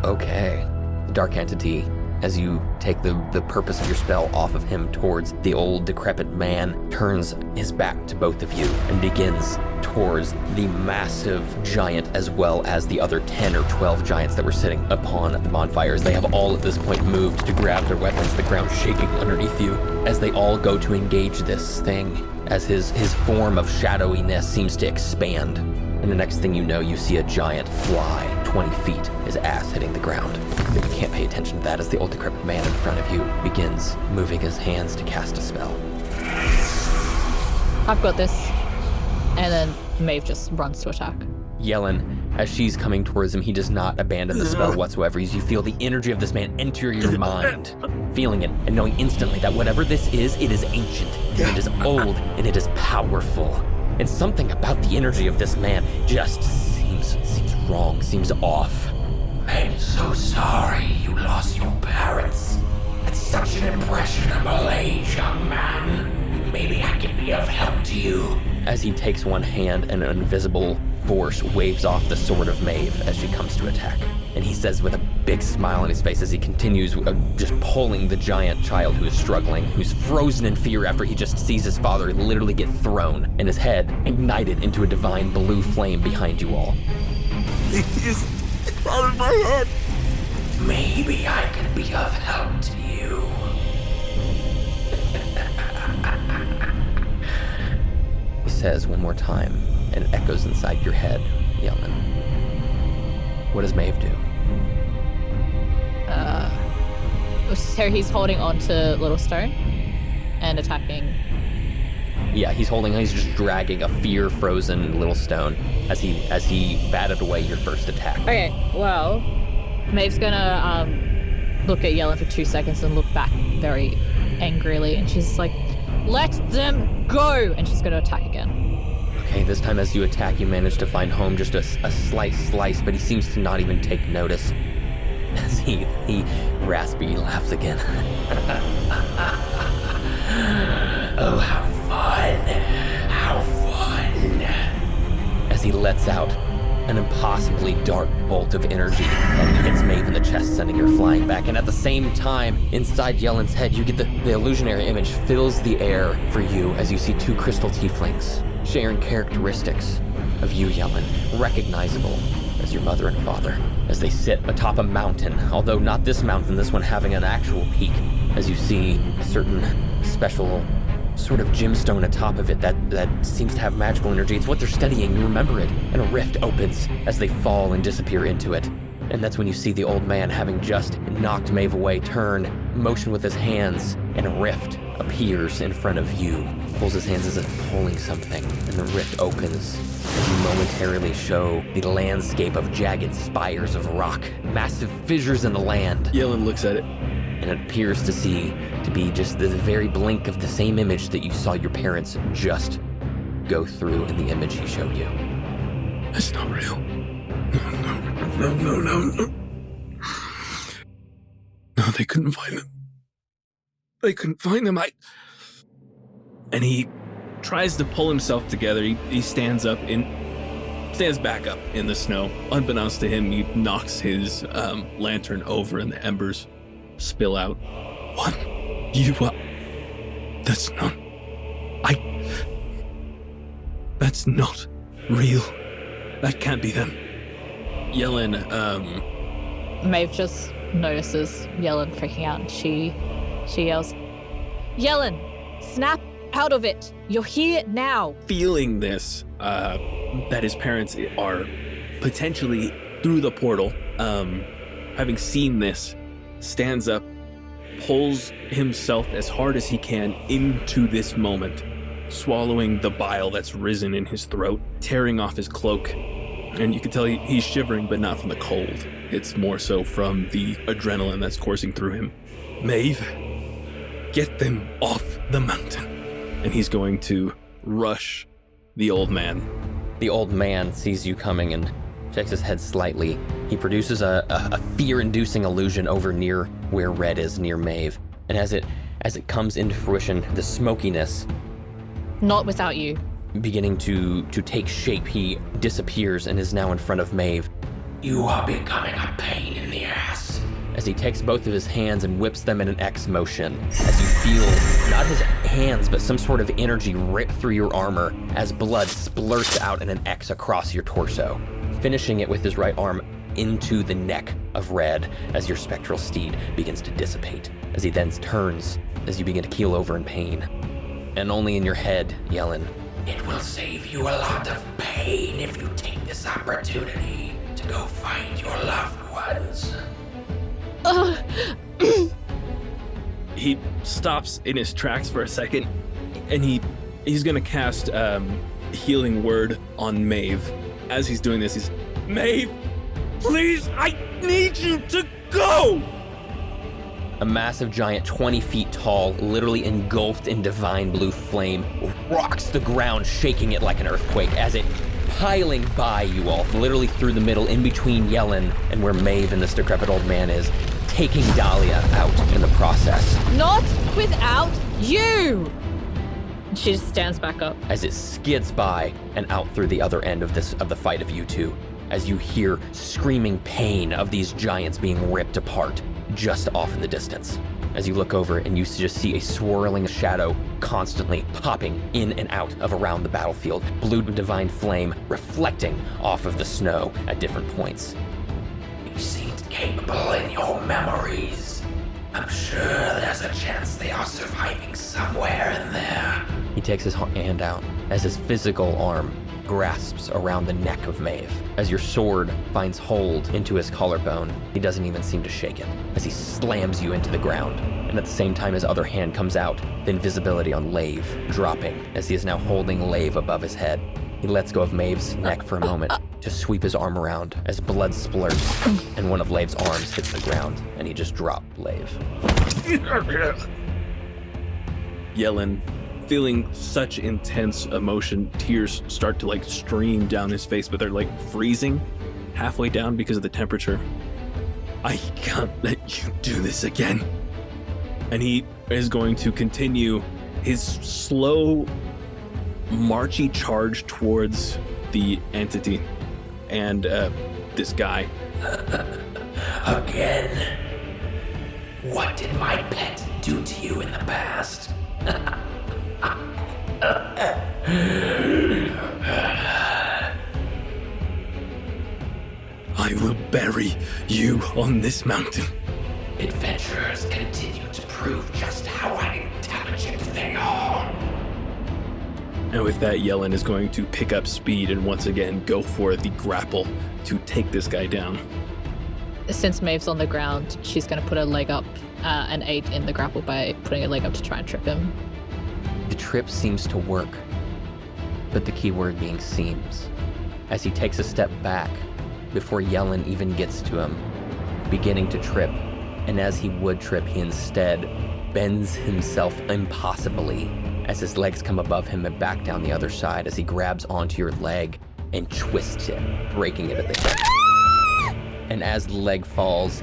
Okay. Dark entity, as you take the purpose of your spell off of him towards the old decrepit man, turns his back to both of you and begins towards the massive giant, as well as the other 10 or 12 giants that were sitting upon the bonfires. They have all at this point moved to grab their weapons, the ground shaking underneath you, as they all go to engage this thing, as his form of shadowiness seems to expand. And the next thing you know, you see a giant fly 20 feet, his ass hitting the ground. But you can't pay attention to that as the old decrepit man in front of you begins moving his hands to cast a spell. I've got this. And then Maeve just runs to attack. Yellen, as she's coming towards him, he does not abandon the spell whatsoever. As you feel the energy of this man enter your mind, feeling it and knowing instantly that whatever this is, it is ancient, and it is old, and it is powerful. And something about the energy of this man just seems wrong, seems off. I'm so sorry you lost your parents at such an impressionable age, young man. Maybe I can be of help to you. As he takes one hand and an invisible force waves off the sword of Maeve as she comes to attack. And he says with a big smile on his face as he continues just pulling the giant child who is struggling, who's frozen in fear after he just sees his father literally get thrown and his head ignited into a divine blue flame behind you all. It's out of my head. Maybe I can be of help to you. He says one more time, and it echoes inside your head, Yellen. What does Maeve do? So he's holding on to Little Stone and attacking. Yeah, he's just dragging a fear-frozen Little Stone as he batted away your first attack. Okay, well, Maeve's gonna look at Yellen for 2 seconds and look back very angrily, and she's like, "Let them go!" And she's gonna attack again. Okay, this time as you attack, you manage to find home just a slight slice, but he seems to not even take notice. As he raspy laughs again. Oh, how fun! How fun! As he lets out an impossibly dark bolt of energy and hits Maeve in the chest, sending her flying back. And at the same time, inside Yellen's head, you get the illusionary image fills the air for you as you see two crystal tieflings sharing characteristics of you, Yellen, recognizable as your mother and father, as they sit atop a mountain, although not this mountain, this one having an actual peak, as you see a certain special sort of gemstone atop of it that seems to have magical energy. It's what they're studying, you remember it, and a rift opens as they fall and disappear into it. And that's when you see the old man, having just knocked Maeve away, turn, motion with his hands, and a rift appears in front of you. Pulls his hands as if pulling something, and the rift opens as you momentarily show the landscape of jagged spires of rock, massive fissures in the land. Yellen looks at it. And it appears to be just the very blink of the same image that you saw your parents just go through in the image he showed you. That's not real. No. No, they couldn't find them. They couldn't find them. And he tries to pull himself together. He stands back up in the snow. Unbeknownst to him, he knocks his lantern over and the embers spill out. What? That's not real. That can't be them. Yellen, Maeve just notices Yellen freaking out, and she yells, "Yellen, snap out of it! You're here now!" feeling this, that his parents are potentially through the portal, having seen this, stands up, pulls himself as hard as he can into this moment, swallowing the bile that's risen in his throat, tearing off his cloak. And you can tell he's shivering, but not from the cold. It's more so from the adrenaline that's coursing through him. Maeve, get them off the mountain. And he's going to rush the old man. The old man sees you coming and shakes his head slightly. He produces a fear-inducing illusion over near where Red is, near Maeve. And as it comes into fruition, the smokiness, Not without you. beginning to take shape, he disappears and is now in front of Maeve. You are becoming a pain in the ass. As he takes both of his hands and whips them in an X motion, as you feel not his hands, but some sort of energy rip through your armor as blood splurts out in an X across your torso, finishing it with his right arm into the neck of Red as your spectral steed begins to dissipate, as he then turns as you begin to keel over in pain. And only in your head, Yellen, It will save you a lot of pain if you take this opportunity to go find your loved ones. He stops in his tracks for a second, and he's gonna cast Healing Word on Maeve. As he's doing this, Maeve, please, I need you to go! A massive giant 20 feet tall, literally engulfed in divine blue flame, rocks the ground, shaking it like an earthquake as it piling by you all, literally through the middle, in between Yellen and where Maeve and this decrepit old man is, taking Dahlia out in the process. Not without you! She just stands back up. As it skids by and out through the other end of the fight of you two, as you hear screaming pain of these giants being ripped apart just off in the distance. As you look over and you just see a swirling shadow constantly popping in and out of around the battlefield, blue divine flame reflecting off of the snow at different points. You seemed capable in your memories. I'm sure there's a chance they are surviving somewhere in there. He takes his hand out as his physical arm grasps around the neck of Maeve. As your sword finds hold into his collarbone, he doesn't even seem to shake it, as he slams you into the ground. And at the same time his other hand comes out, the invisibility on Lave dropping as he is now holding Lave above his head. He lets go of Maeve's neck for a moment to sweep his arm around as blood splurts and one of Lave's arms hits the ground and he just dropped Lave. Yellen, feeling such intense emotion, tears start to stream down his face, but they're freezing halfway down because of the temperature. I can't let you do this again. And he is going to continue his slow, marchy charge towards the entity and this guy. Again? What did my pet do to you in the past? I will bury you on this mountain. Adventurers continue to prove just how intelligent they are. And with that, Yellen is going to pick up speed and once again go for the grapple to take this guy down. Since Maeve's on the ground, she's going to put her leg up and aid in the grapple by putting her leg up to try and trip him. The trip seems to work, but the key word being seems, as he takes a step back before Yellen even gets to him, beginning to trip, and as he would trip, he instead bends himself impossibly as his legs come above him and back down the other side as he grabs onto your leg and twists it, breaking it at the hip. And as the leg falls,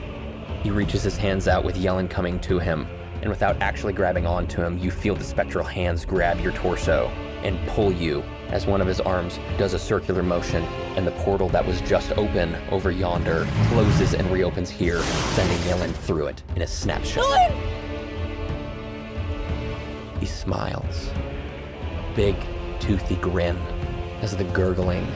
he reaches his hands out with Yellen coming to him, and without actually grabbing onto him, you feel the spectral hands grab your torso and pull you as one of his arms does a circular motion, and the portal that was just open over yonder closes and reopens here, sending Yellen through it in a snapshot. He smiles, a big, toothy grin, as the gurgling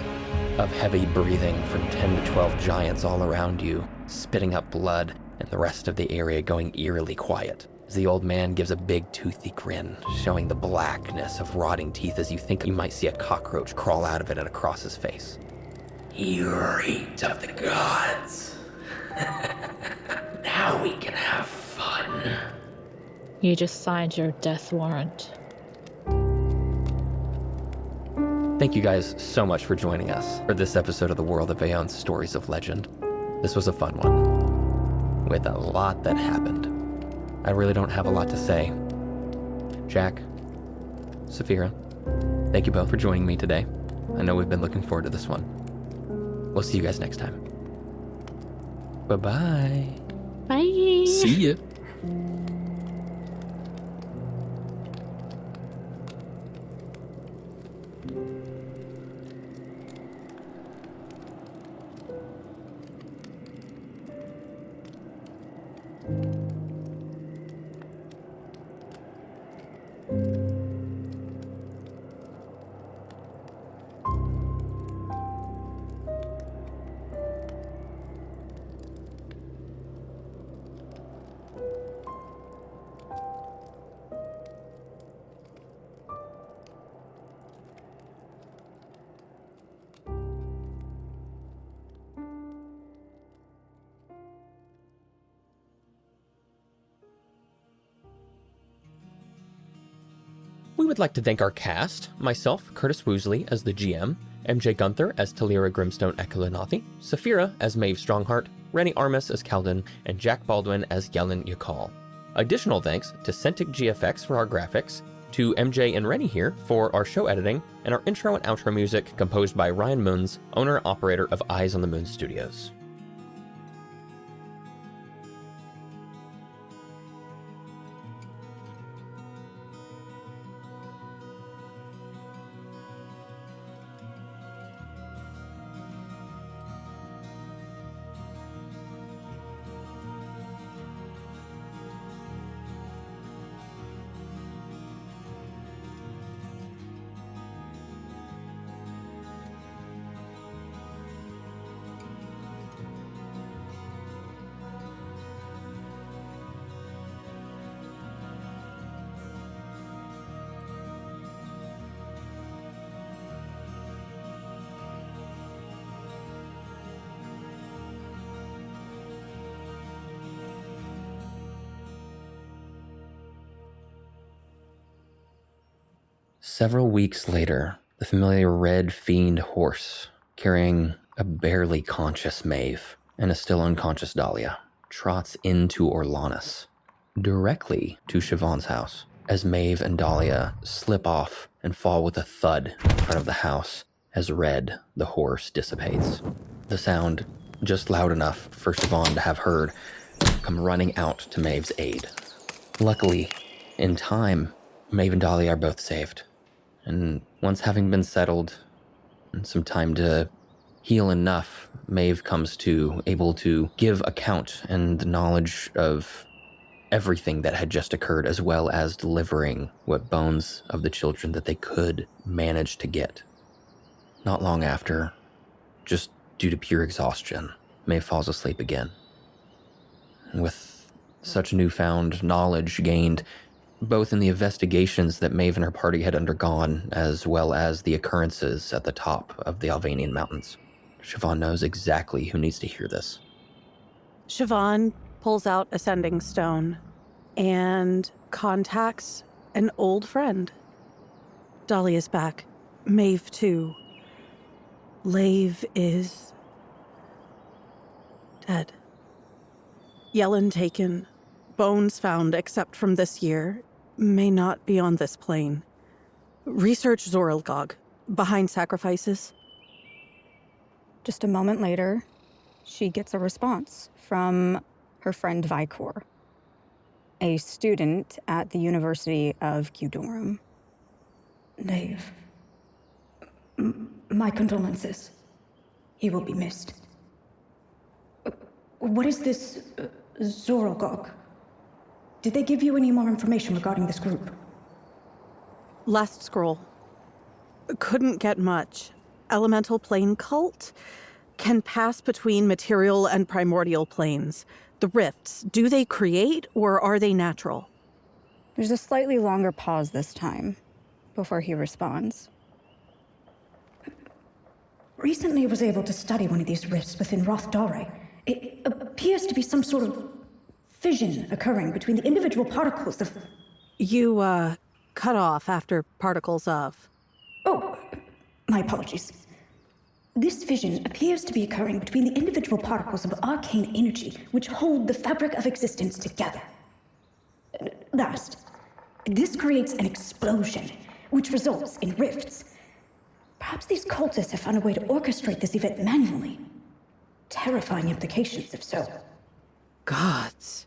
of heavy breathing from 10 to 12 giants all around you, spitting up blood, and the rest of the area going eerily quiet. As the old man gives a big toothy grin, showing the blackness of rotting teeth as you think you might see a cockroach crawl out of it and across his face. You reeked of the gods. Now we can have fun. You just signed your death warrant. Thank you guys so much for joining us for this episode of the World of Ae'one's Stories of Legend. This was a fun one, with a lot that happened. I really don't have a lot to say. Jack, Sapheara, thank you both for joining me today. I know we've been looking forward to this one. We'll see you guys next time. Bye-bye. Bye. See ya. We would like to thank our cast, myself, Curtis Woosley, as the GM, MJ Guenther as Thalira Grimstone Eku'Lanathi, Sapheara as Maeve Strongheart, Rennie Armas as Kaldin, and Jack Baldwin as Jellen Ykalle. Additional thanks to Sentic GFX for our graphics, to MJ and Rennie here for our show editing, and our intro and outro music composed by Ryan Moons, owner-operator of Eyes on the Moon Studios. Several weeks later, the familiar red fiend horse, carrying a barely conscious Maeve and a still unconscious Dahlia, trots into Orlanus, directly to Siobhan's house, as Maeve and Dahlia slip off and fall with a thud in front of the house as Red, the horse, dissipates. The sound, just loud enough for Siobhan to have heard, come running out to Maeve's aid. Luckily, in time, Maeve and Dahlia are both saved. And once having been settled and some time to heal enough, Maeve comes to able to give account and the knowledge of everything that had just occurred, as well as delivering what bones of the children that they could manage to get. Not long after, just due to pure exhaustion, Maeve falls asleep again. And with such newfound knowledge gained, both in the investigations that Maeve and her party had undergone, as well as the occurrences at the top of the Ae'oene Mountains, Siobhan knows exactly who needs to hear this. Siobhan pulls out a sending stone and contacts an old friend. Dahlia's back. Maeve, too. Maeve is dead. Jellen taken. Bones found, except from this year, may not be on this plane. Research Zorelgog. Behind sacrifices. Just a moment later, she gets a response from her friend Vicor, a student at the University of Eku'Lanathi. Maeve, my condolences. He will be missed. What is this Zorelgog? Did they give you any more information regarding this group? Last scroll. Couldn't get much. Elemental plane cult? Can pass between material and primordial planes. The rifts, do they create or are they natural? There's a slightly longer pause this time before he responds. Recently I was able to study one of these rifts within Rothdare. It appears to be some sort of fission occurring between the individual particles of... You, cut off after particles of. Oh, my apologies. This fission appears to be occurring between the individual particles of arcane energy which hold the fabric of existence together. Last, this creates an explosion, which results in rifts. Perhaps these cultists have found a way to orchestrate this event manually. Terrifying implications, if so. Gods.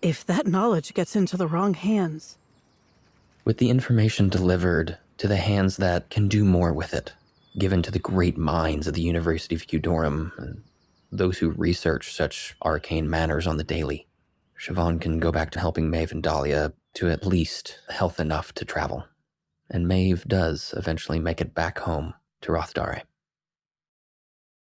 If that knowledge gets into the wrong hands. With the information delivered to the hands that can do more with it, given to the great minds of the University of Eku'Lanathi and those who research such arcane matters on the daily, Siobhan can go back to helping Maeve and Dahlia to at least health enough to travel. And Maeve does eventually make it back home to Rothdare.